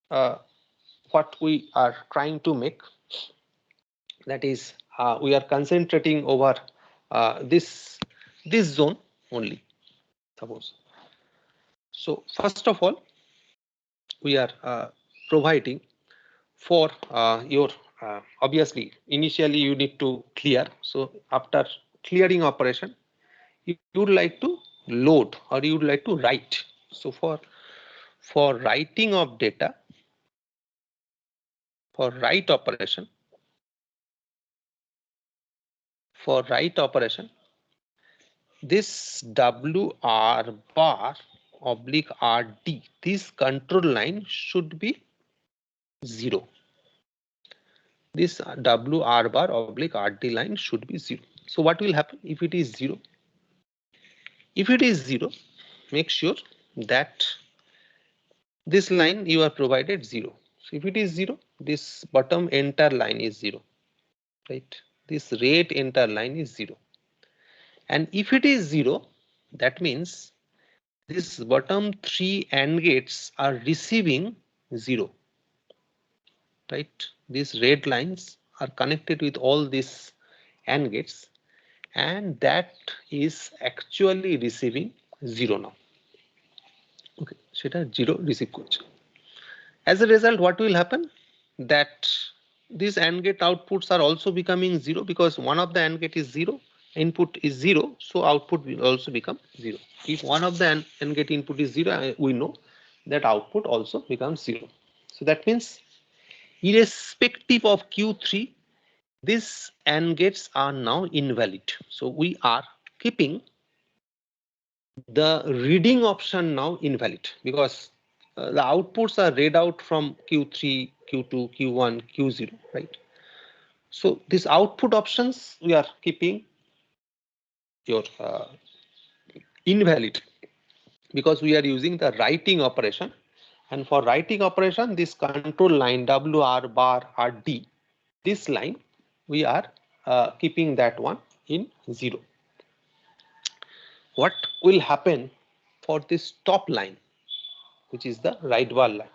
what we are trying to make, that is, we are concentrating over this zone only, suppose. So first of all, we are providing for your obviously initially you need to clear. So after clearing operation, you would like to load or you would like to write. So for writing of data, for write operation, this WR bar oblique RD, this control line should be 0. This WR bar oblique RD line should be 0. So what will happen if it is 0? If it is 0, make sure that this line you are provided 0. So if it is 0, this bottom enter line is 0, right? This rate enter line is 0. And if it is 0, that means this bottom 3 AND gates are receiving 0, right? These red lines are connected with all these AND gates, and that is actually receiving 0 now. Okay, সেটা 0 receive করছে. As a result, what will happen? That these AND gate outputs are also becoming 0 because one of the AND gate is 0, input is 0, so output will also become 0. If one of the AND gate input is 0, we know that output also becomes 0. So that means irrespective of Q3, these AND gates are now invalid. So we are keeping the reading option now invalid because the outputs are read out from Q3, Q2, Q1, Q0, right? So these output options we are keeping your invalid because we are using the writing operation, and for writing operation this control line WR bar RD, this line we are keeping that one in 0. What will happen for this top line, which is the write bar line?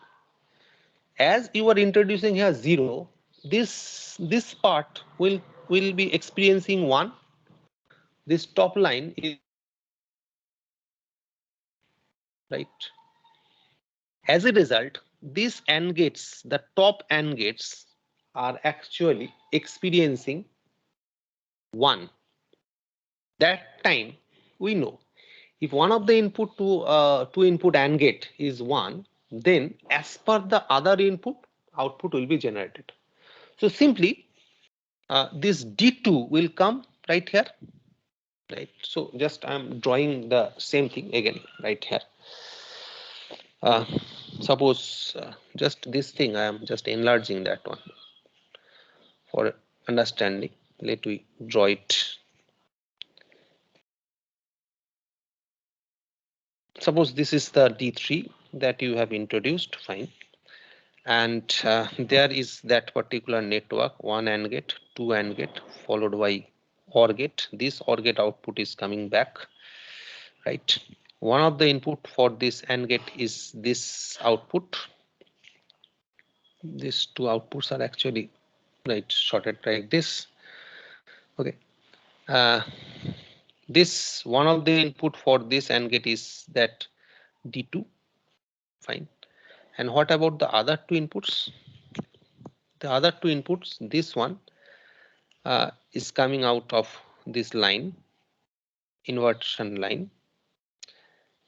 As you are introducing here 0, this part will be experiencing 1. This top line is right. As a result, these AND gates, the top AND gates, are actually experiencing 1. That time we know if one of the input to two input AND gate is 1, then as per the other input, output will be generated. So simply this D2 will come right here, right? So just I'm drawing the same thing again right here. Suppose just this thing I am just enlarging that one for understanding. Let we draw it. Suppose this is the D3 that you have introduced, fine, and there is that particular network, 1 AND gate, 2 AND gate, followed by OR gate. This OR gate output is coming back, right? One of the input for this AND gate is this output. These two outputs are actually right shorted like this. Okay, this one of the input for this AND gate is that D2, fine. And what about the other two inputs? The other two inputs, this one is coming out of this line, inversion line,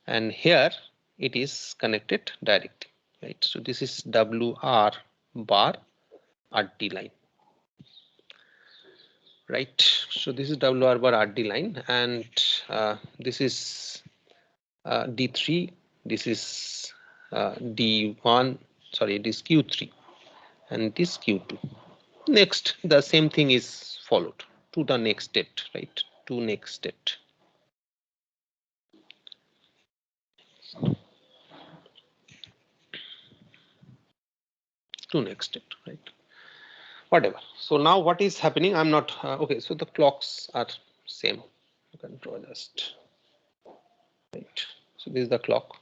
and here it is connected directly, right? So this is WR bar RD line, right? So this is WR bar RD line, and this is D3, this is D1, sorry, it is Q3, and this Q2. Next, the same thing is followed to the next state, right? To next state. to next state, right? Whatever. So now what is happening? I'm not okay. So the clocks are same. You can draw just right. So this is the clock.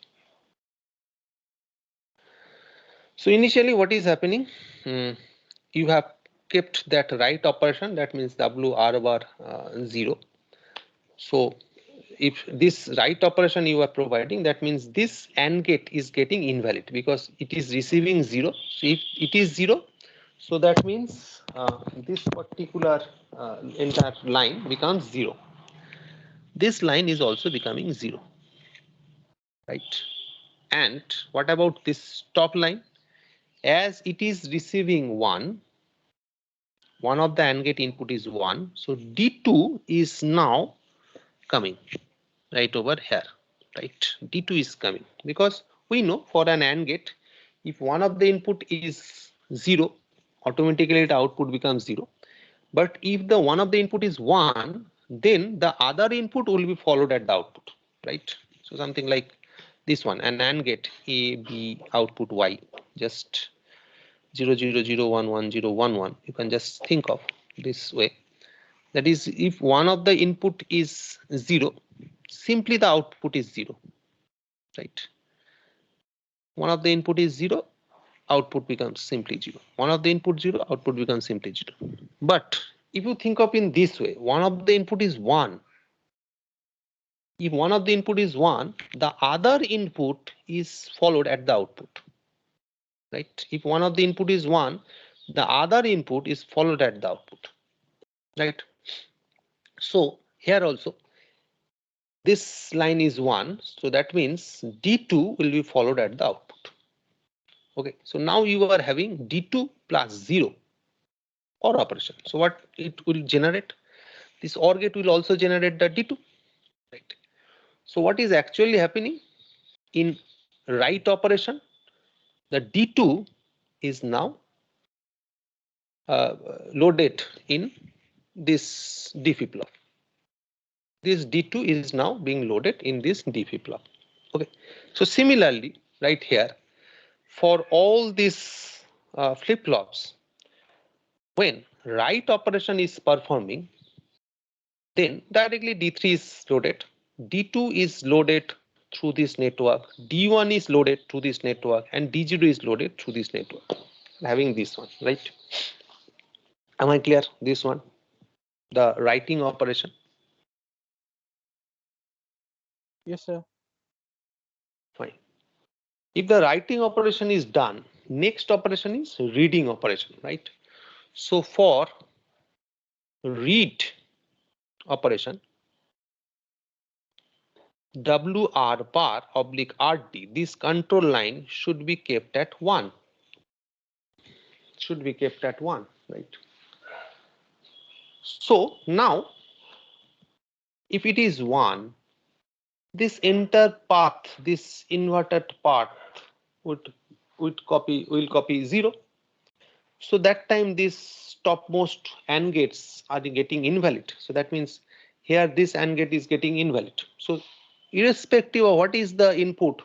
So initially, what is happening? You have kept that write operation. That means WR bar 0. So if this write operation you are providing, that means this AND gate is getting invalid because it is receiving 0. So if it is 0, so that means this particular entire line becomes 0. This line is also becoming 0, right? And what about this top line? As it is receiving 1, one of the AND gate input is 1. So D2 is now coming right over here, right? D2 is coming because we know for an AND gate, if one of the input is 0, automatically the output becomes 0. But if the one of the input is 1, then the other input will be followed at the output, right? So something like this one, an AND gate A, B, output Y, just 0, 0, 0, 1, 1, 0, 1, 1. You can just think of this way. That is, if one of the input is 0, simply the output is 0, right? One of the input is 0, output becomes simply 0. One of the input 0, output becomes simply 0. But if you think of in this way, one of the input is 1. If one of the input is 1, the other input is followed at the output, right? If one of the input is 1, the other input is followed at the output, right? So here also this line is 1, so that means D2 will be followed at the output. Okay, so now you are having D2 plus 0 OR operation. So what it will generate? This OR gate will also generate the D2, right? So what is actually happening in write operation? The D2 is now loaded in this D flip-flop. This D2 is now being loaded in this D flip-flop. Okay, so similarly, right here, for all these flip-flops, when write operation is performing, then directly D3 is loaded, D2 is loaded through this network, D1 is loaded through this network, and D0 is loaded through this network, having this one, right? Am I clear? This one, the writing operation. Yes, sir. Fine. If the writing operation is done, next operation is reading operation, right? So for read operation, WR bar oblique RD, this control line should be kept at 1. Should be kept at 1, right? So now, if it is 1, this entire path, this inverted path will copy 0. So that time this topmost AND gates are getting invalid. So that means here this AND gate is getting invalid. So irrespective of what is the input,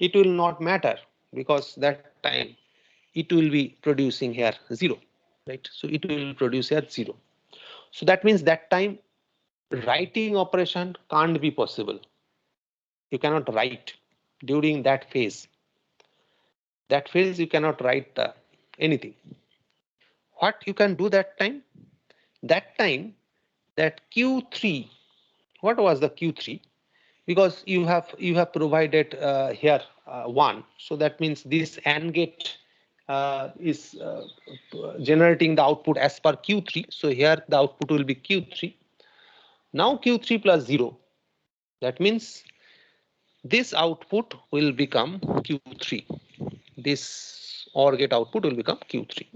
it will not matter because that time it will be producing here 0, right? So it will produce here 0. So that means that time writing operation can't be possible. You cannot write during that phase. That phase you cannot write anything. What you can do that time? That time that Q3, what was the Q3? Because you have provided here 1, so that means this AND gate is generating the output as per Q3. So here the output will be Q3. Now Q3 plus 0. That means this output will become Q3. This OR gate output will become Q3,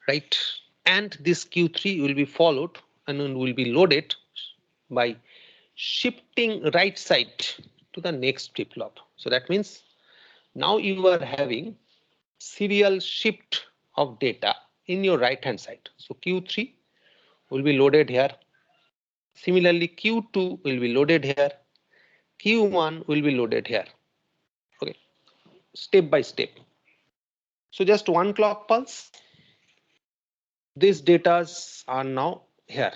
right? And this Q3 will be followed and will be loaded by shifting right side to the next flip-flop. So that means now you are having serial shift of data in your right hand side. So Q3 will be loaded here. Similarly, Q2 will be loaded here. Q1 will be loaded here. Okay, step by step. So just one clock pulse. These data are now here.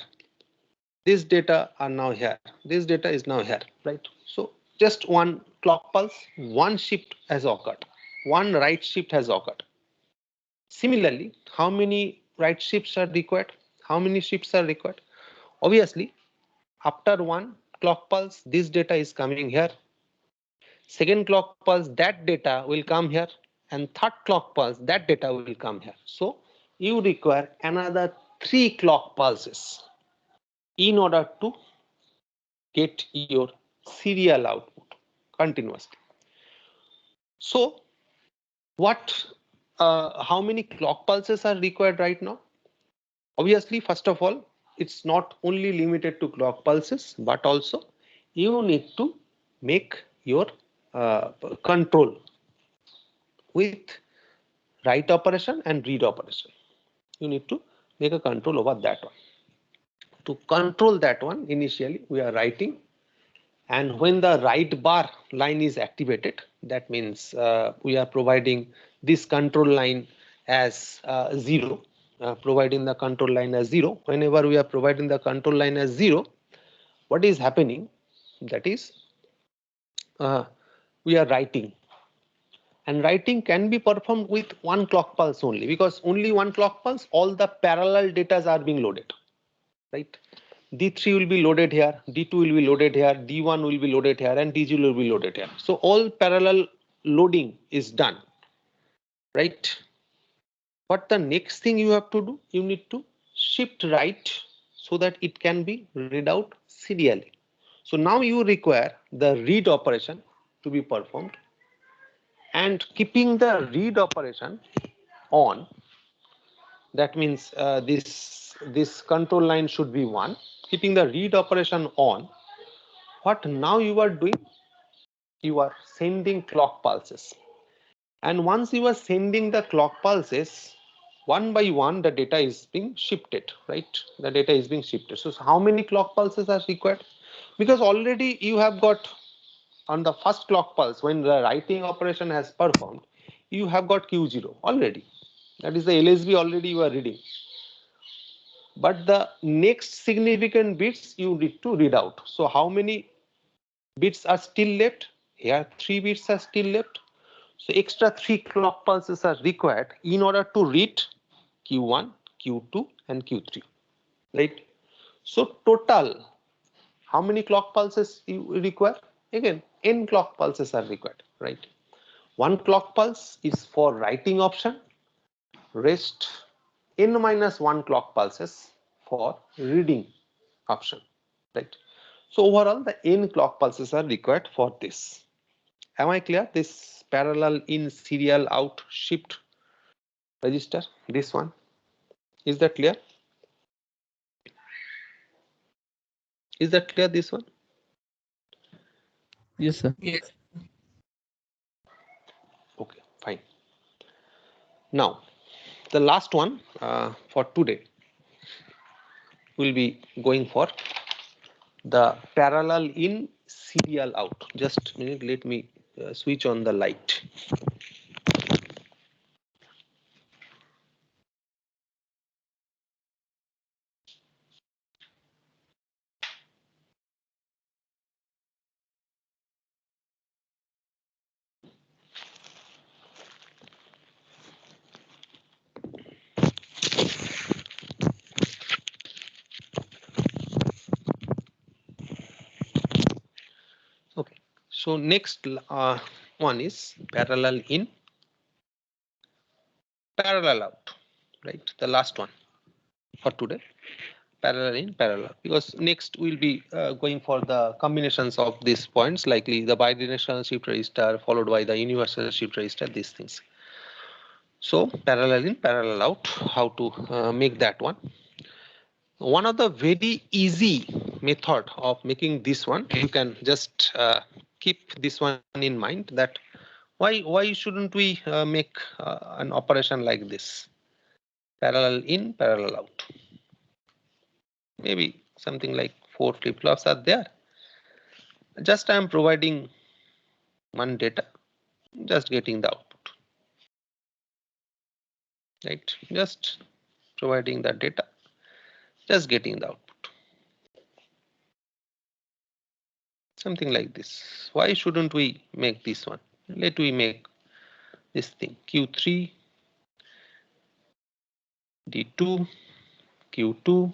These data are now here. This data is now here, right? So just one clock pulse, one shift has occurred. One write shift has occurred. Similarly, how many write shifts are required? How many shifts are required? Obviously, after one clock pulse, this data is coming here. Second clock pulse, that data will come here. And third clock pulse, that data will come here. So you require another 3 clock pulses in order to get your serial output continuously. So how many clock pulses are required right now? Obviously, first of all, it's not only limited to clock pulses, but also you need to make your control with write operation and read operation. You need to make a control over that one. To control that one, initially we are writing, and when the write bar line is activated, that means we are providing this control line as 0, providing the control line as 0. Whenever we are providing the control line as 0, what is happening? That is, we are writing, and writing can be performed with one clock pulse only, because only one clock pulse, all the parallel data are being loaded, right? D3 will be loaded here, D2 will be loaded here, D1 will be loaded here, and D0 will be loaded here. So all parallel loading is done, right? But the next thing you have to do, you need to shift right so that it can be read out serially. So now you require the read operation to be performed, and keeping the read operation on, that means this control line should be 1. Keeping the read operation on, what now you are doing? You are sending clock pulses, and once you are sending the clock pulses, one by one the data is being shifted, right? The data is being shifted. So how many clock pulses are required? Because already you have got, on the first clock pulse, when the writing operation has performed, you have got Q0 already. That is the LSB already you are reading. But the next significant bits you need to read out. So how many bits are still left? Here 3 bits are still left. So extra 3 clock pulses are required in order to read Q1, Q2 and Q3, right? So total, how many clock pulses you require? Again, n clock pulses are required, right? One clock pulse is for writing option, rest n-1 clock pulses for reading option, right? So overall, the n clock pulses are required for this. Am I clear? This parallel in serial out shift register, this one, is that clear? Is that clear, this one? Yes, sir. Yes. Okay, fine. Now the last one for today will be going for the parallel in serial out. Just a minute, let me switch on the light. Okay, so next one is parallel in parallel out, right? The last one for today, parallel in parallel, because next we'll be going for the combinations of these points, likely the bidirectional shift register followed by the universal shift register, these things. So parallel in parallel out, how to make that one? One of the very easy method of making this one, you can just keep this one in mind, that why shouldn't we make an operation like this, parallel in parallel out? Maybe something like 4 flip-flops are there. Just I am providing one data, just getting the output. right? Just providing the data, just getting the output. Something like this. Why shouldn't we make this one? Let we make this thing Q3, D2, Q2,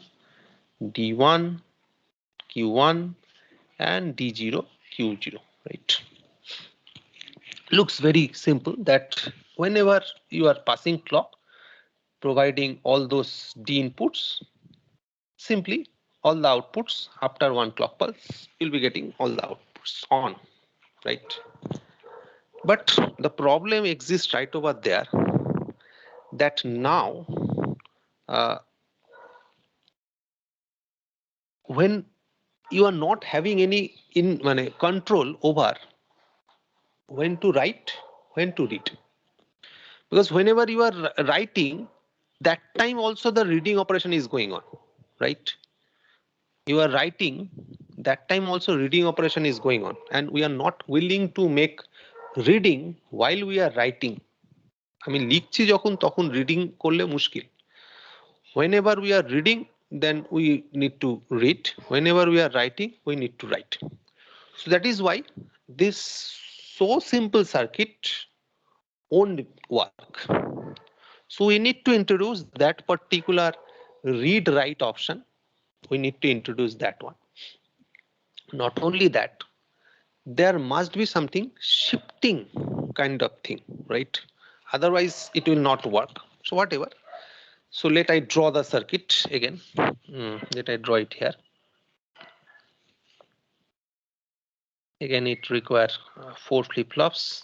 D1, Q1, and D0, Q0, right? Looks very simple that whenever you are passing clock, providing all those D inputs, simply all the outputs after one clock pulse, you'll be getting all the outputs on, right? But the problem exists right over there that now uh, when you are not having any control over when to write, when to read. Because whenever you are writing, that time also the reading operation is going on, right? You are writing, that time also reading operation is going on, and we are not willing to make reading while we are writing. আমি লিখছি যখন তখন reading করলে মুশকিল। Whenever we are reading, then we need to read. Whenever we are writing, we need to write. So that is why this so simple circuit won't work. So we need to introduce that particular read write option. We need to introduce that one. Not only that, there must be something shifting kind of thing, right? Otherwise it will not work. So whatever. So let I draw the circuit again. Let I draw it here. Again, it requires 4 flip-flops.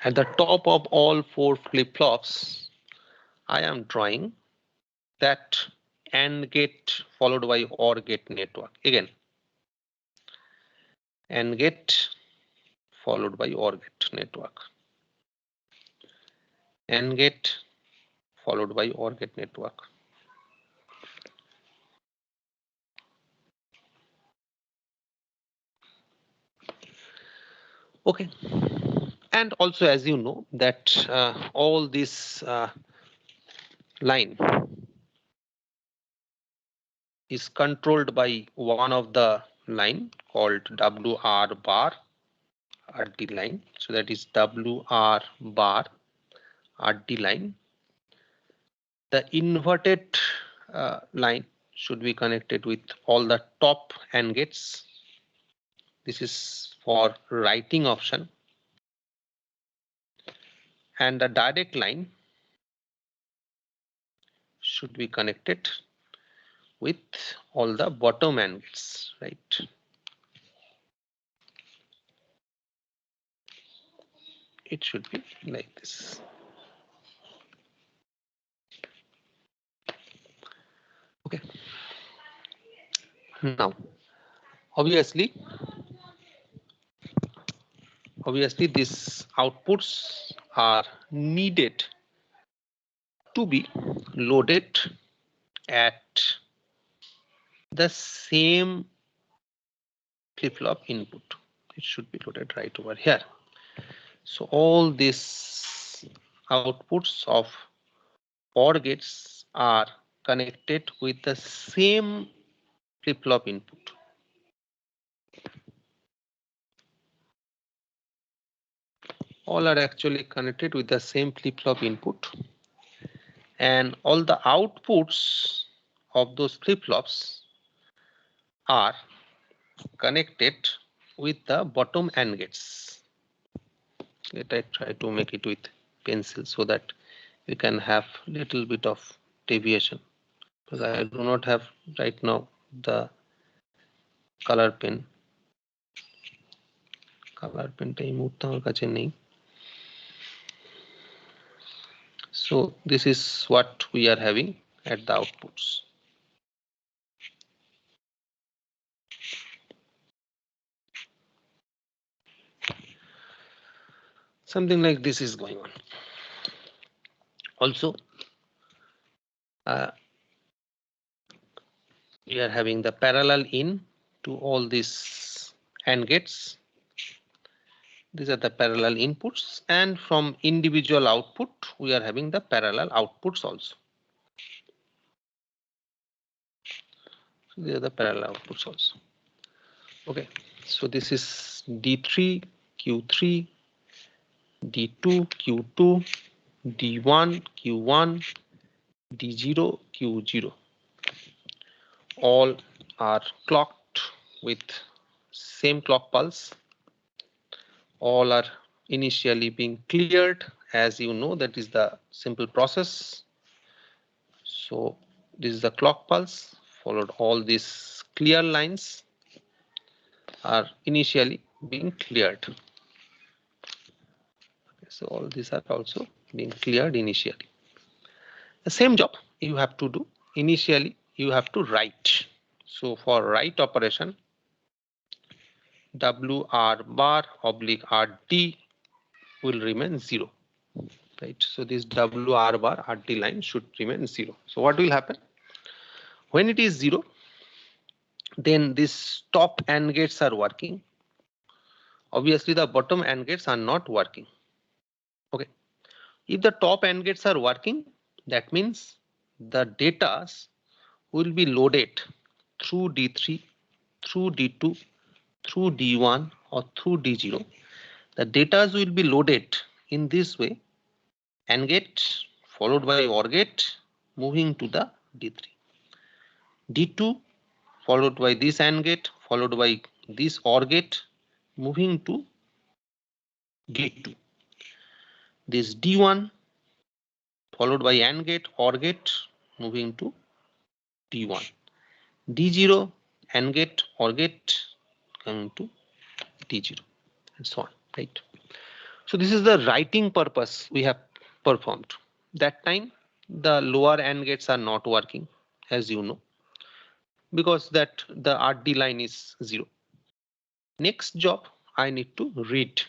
At the top of all 4 flip-flops, I am drawing that AND gate followed by OR gate network. Again, AND gate followed by OR gate network. AND gate followed by OR gate network. Okay. And also, as you know, that all this line is controlled by one of the line called WR bar RD line. So that is WR bar RD line. The inverted line should be connected with all the top AND gates. This is for writing option. And the direct line should be connected with all the bottom AND gates, right? It should be like this. Okay. Now, obviously these outputs are needed to be loaded at the same flip-flop input. It should be loaded right over here. So all these outputs of OR gates are connected with the same flip-flop input. All are actually connected with the same flip-flop input, and all the outputs of those flip-flops are connected with the bottom AND gates. Let I try to make it with pencil so that you can have little bit of deviation, because I do not have right now the color pen. Color pen ta ei muhurte amar kache nei. So this is what we are having at the outputs. Something like this is going on. Also, we are having the parallel in to all these AND gates. These are the parallel inputs, and from individual output we are having the parallel outputs also. So these are the parallel outputs also. Okay, so this is D3, Q3, D2, Q2, D1, Q1, D0, Q0. All are clocked with same clock pulse. All are initially being cleared. As you know, that is the simple process. So this is the clock pulse, followed all these clear lines are initially being cleared. So all these are also being cleared initially. The same job you have to do. Initially you have to write. So for write operation, WR bar oblique RD will remain 0. Right. So this WR bar RD line should remain 0. So what will happen? When it is 0, then this top AND gates are working. Obviously the bottom AND gates are not working. Okay. If the top AND gates are working, that means the data will be loaded through D3, through D2, through D1 or through D0. The data will be loaded in this way: AND gate followed by OR gate moving to the D3. D2 followed by this AND gate followed by this OR gate moving to D2. This D1 followed by AND gate OR gate moving to D1. D0 AND gate OR gate coming to D0 and so on, right? So this is the writing purpose we have performed. That time the lower AND gates are not working, as you know, because that the RD line is 0. Next job I need to read.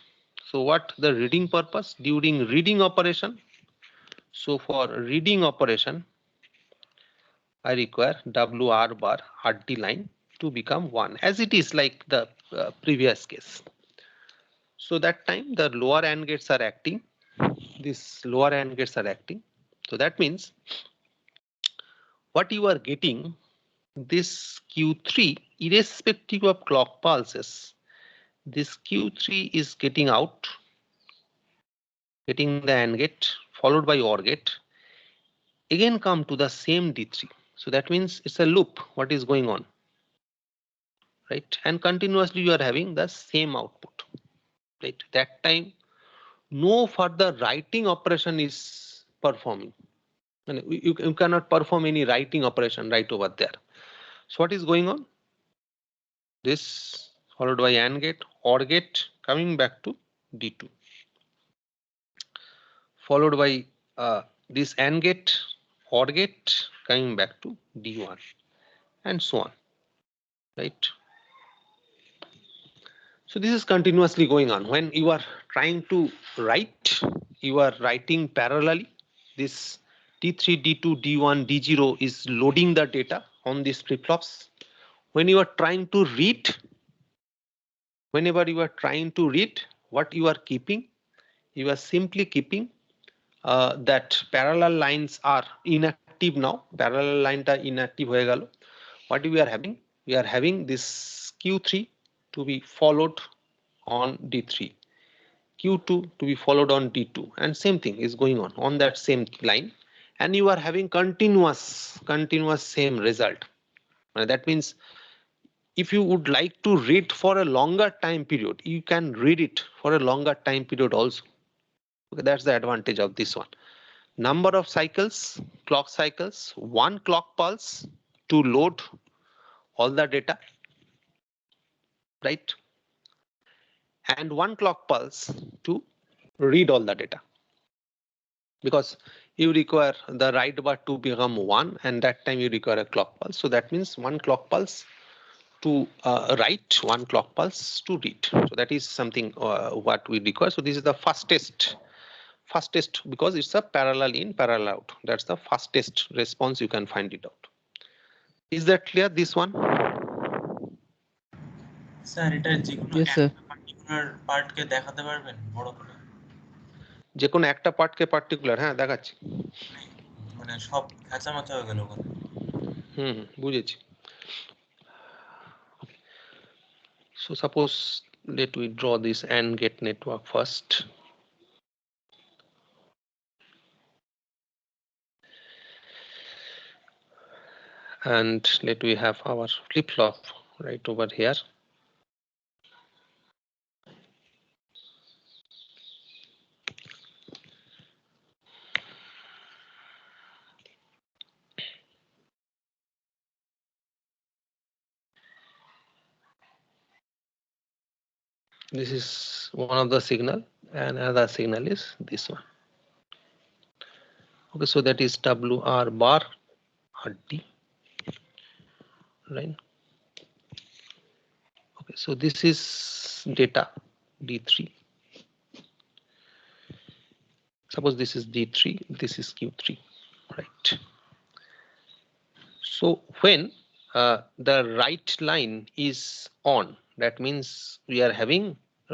So what the reading purpose during reading operation? So for reading operation, I require WR bar RD line to become 1, as it is like the previous case. So that time the lower AND gates are acting. These lower AND gates are acting. So that means what you are getting, this Q3, irrespective of clock pulses, this Q3 is getting out, getting the AND gate followed by OR gate, again come to the same D3. So that means it's a loop. What is going on, right? And continuously you are having the same output, right? That time no further writing operation is performing. And you cannot perform any writing operation right over there. So what is going on? This followed by AND gate, OR gate coming back to D2, followed by this AND gate, OR gate coming back to D1, and so on, right? So this is continuously going on. When you are trying to write, you are writing parallelly. This D3, D2, D1, D0 is loading the data on these flip-flops. When you are trying to read, whenever you are trying to read, what you are keeping, you are simply keeping that parallel lines are inactive now. Parallel lines are inactive হয়ে গেল. What we are having? We are having this Q3 to be followed on D3, Q2 to be followed on D2, and same thing is going on that same line, and you are having continuous same result. That means if you would like to read for a longer time period, you can read it for a longer time period also. Okay, that's the advantage of this one. Number of cycles, clock cycles, 1 clock pulse to load all the data, right? And 1 clock pulse to read all the data, because you require the write bar to become 1, and that time you require a clock pulse. So that means 1 clock pulse to write, 1 clock pulse to read. So that is something what we require. So this is the fastest because it's a parallel in, parallel out. That's the fastest response you can find it out. Is that clear, this one? Sir এটা যে কোনো Yes, sir. একটা particular পার্টকে দেখাতে পারবেন বড় করে? যে কোনো একটা পার্টকে পার্টিকুলার, হ্যাঁ দেখাচ্ছি। মানে সব খাঁচামাচা হয়ে গেল কথা। বুঝেছি। So suppose let we draw this AND gate network first. And let we have our flip-flop right over here. This is one of the signal and another signal is this one. Okay, so that is WR bar RD, right? Okay, so this is data D3. Suppose this is D3, this is Q3, right? So when the right line is on, that means we are having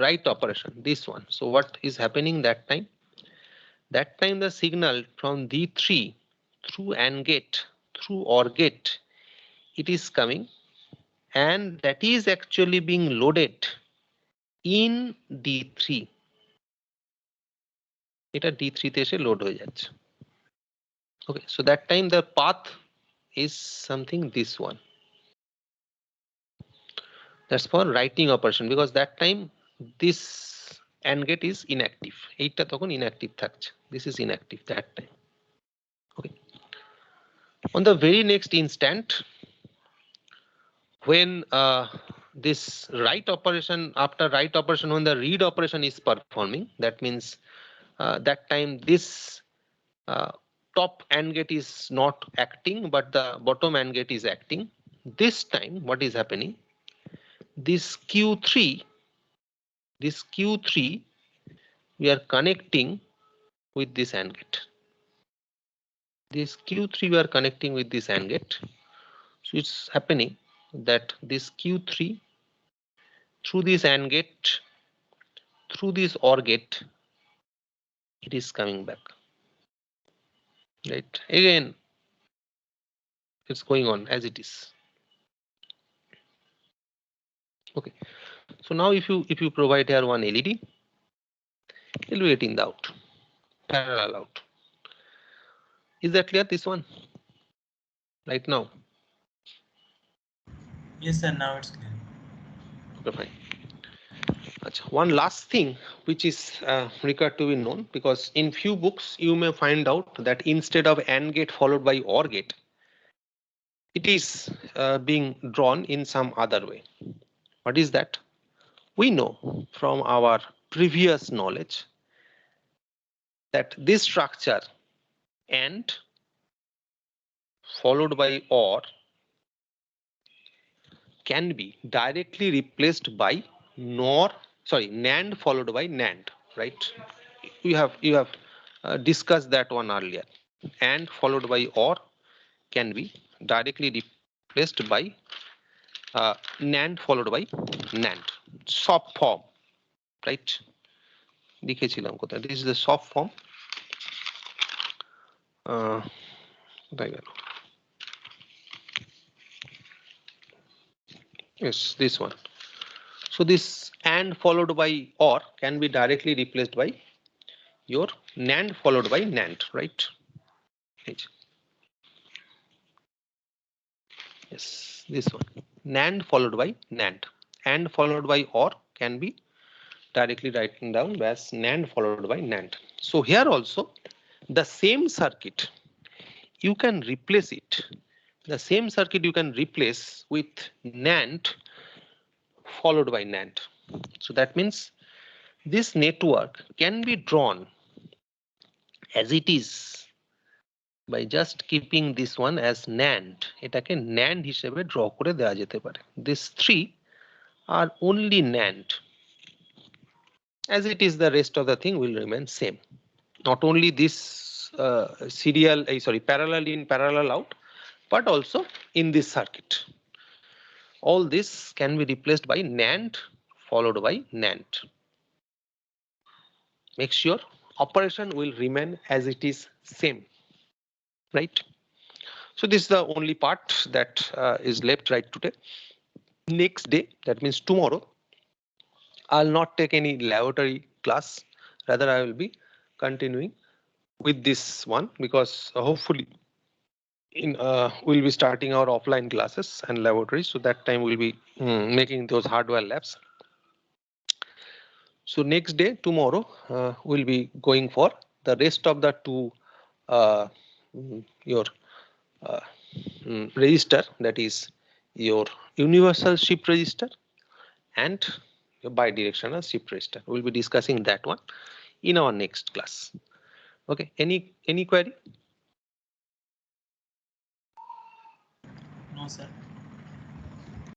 right operation, this one. So what is happening that time? That time the signal from D3 through AND gate, through OR gate, it is coming and that is actually being loaded in D3. এটা D3 তে এসে load হয়ে যাচ্ছে। Okay, so that time the path is something this one. That's for writing operation because that time this AND gate is inactive. এইটা তখন inactive থাকছে. This is inactive that time. Okay. On the very next instant, when this write operation, after write operation, when the read operation is performing, that means that time this top AND gate is not acting, but the bottom AND gate is acting. This time, what is happening? This Q3, we are connecting with this AND gate. This Q3 we are connecting with this AND gate. So it's happening that this Q3 through this AND gate, through this OR gate, it is coming back. Right? Again, it's going on as it is. Okay. So now if you provide here one LED, you'll be getting the out, parallel out. Is that clear, this one? Right now? Yes sir, now it's clear. Okay, fine. One last thing which is required to be known, because in few books you may find out that instead of AND gate followed by OR gate, it is being drawn in some other way. What is that? We know from our previous knowledge that this structure AND followed by OR can be directly replaced by NAND followed by NAND, right? You have discussed that one earlier. AND followed by OR can be directly replaced by NAND followed by NAND. Soft form, right? লিখেছিলাম কোথায়? This is the soft form. কোথায় গেল? Yes, this one. So this AND followed by OR can be directly replaced by your NAND followed by NAND, right? Yes, this one. NAND followed by NAND. AND followed by OR can be directly written down as NAND followed by NAND. So here also the same circuit you can replace it. The same circuit you can replace with NAND followed by NAND. So that means this network can be drawn as it is by just keeping this one as NAND. এটাকে NAND হিসেবে draw করে দেওয়া যেতে পারে. These three are only NAND. As it is, the rest of the thing will remain same. Not only this parallel in, parallel out, but also in this circuit. All this can be replaced by NAND followed by NAND. Make sure operation will remain as it is same, right? So this is the only part that is left right today. Next day, that means tomorrow, I'll not take any laboratory class. Rather, I will be continuing with this one because hopefully we'll be starting our offline classes and laboratories. So that time we'll be making those hardware labs. So next day, tomorrow, we'll be going for the rest of the two your register, that is your universal shift register and your bidirectional shift register. We'll be discussing that one in our next class. Okay, any query? No, sir.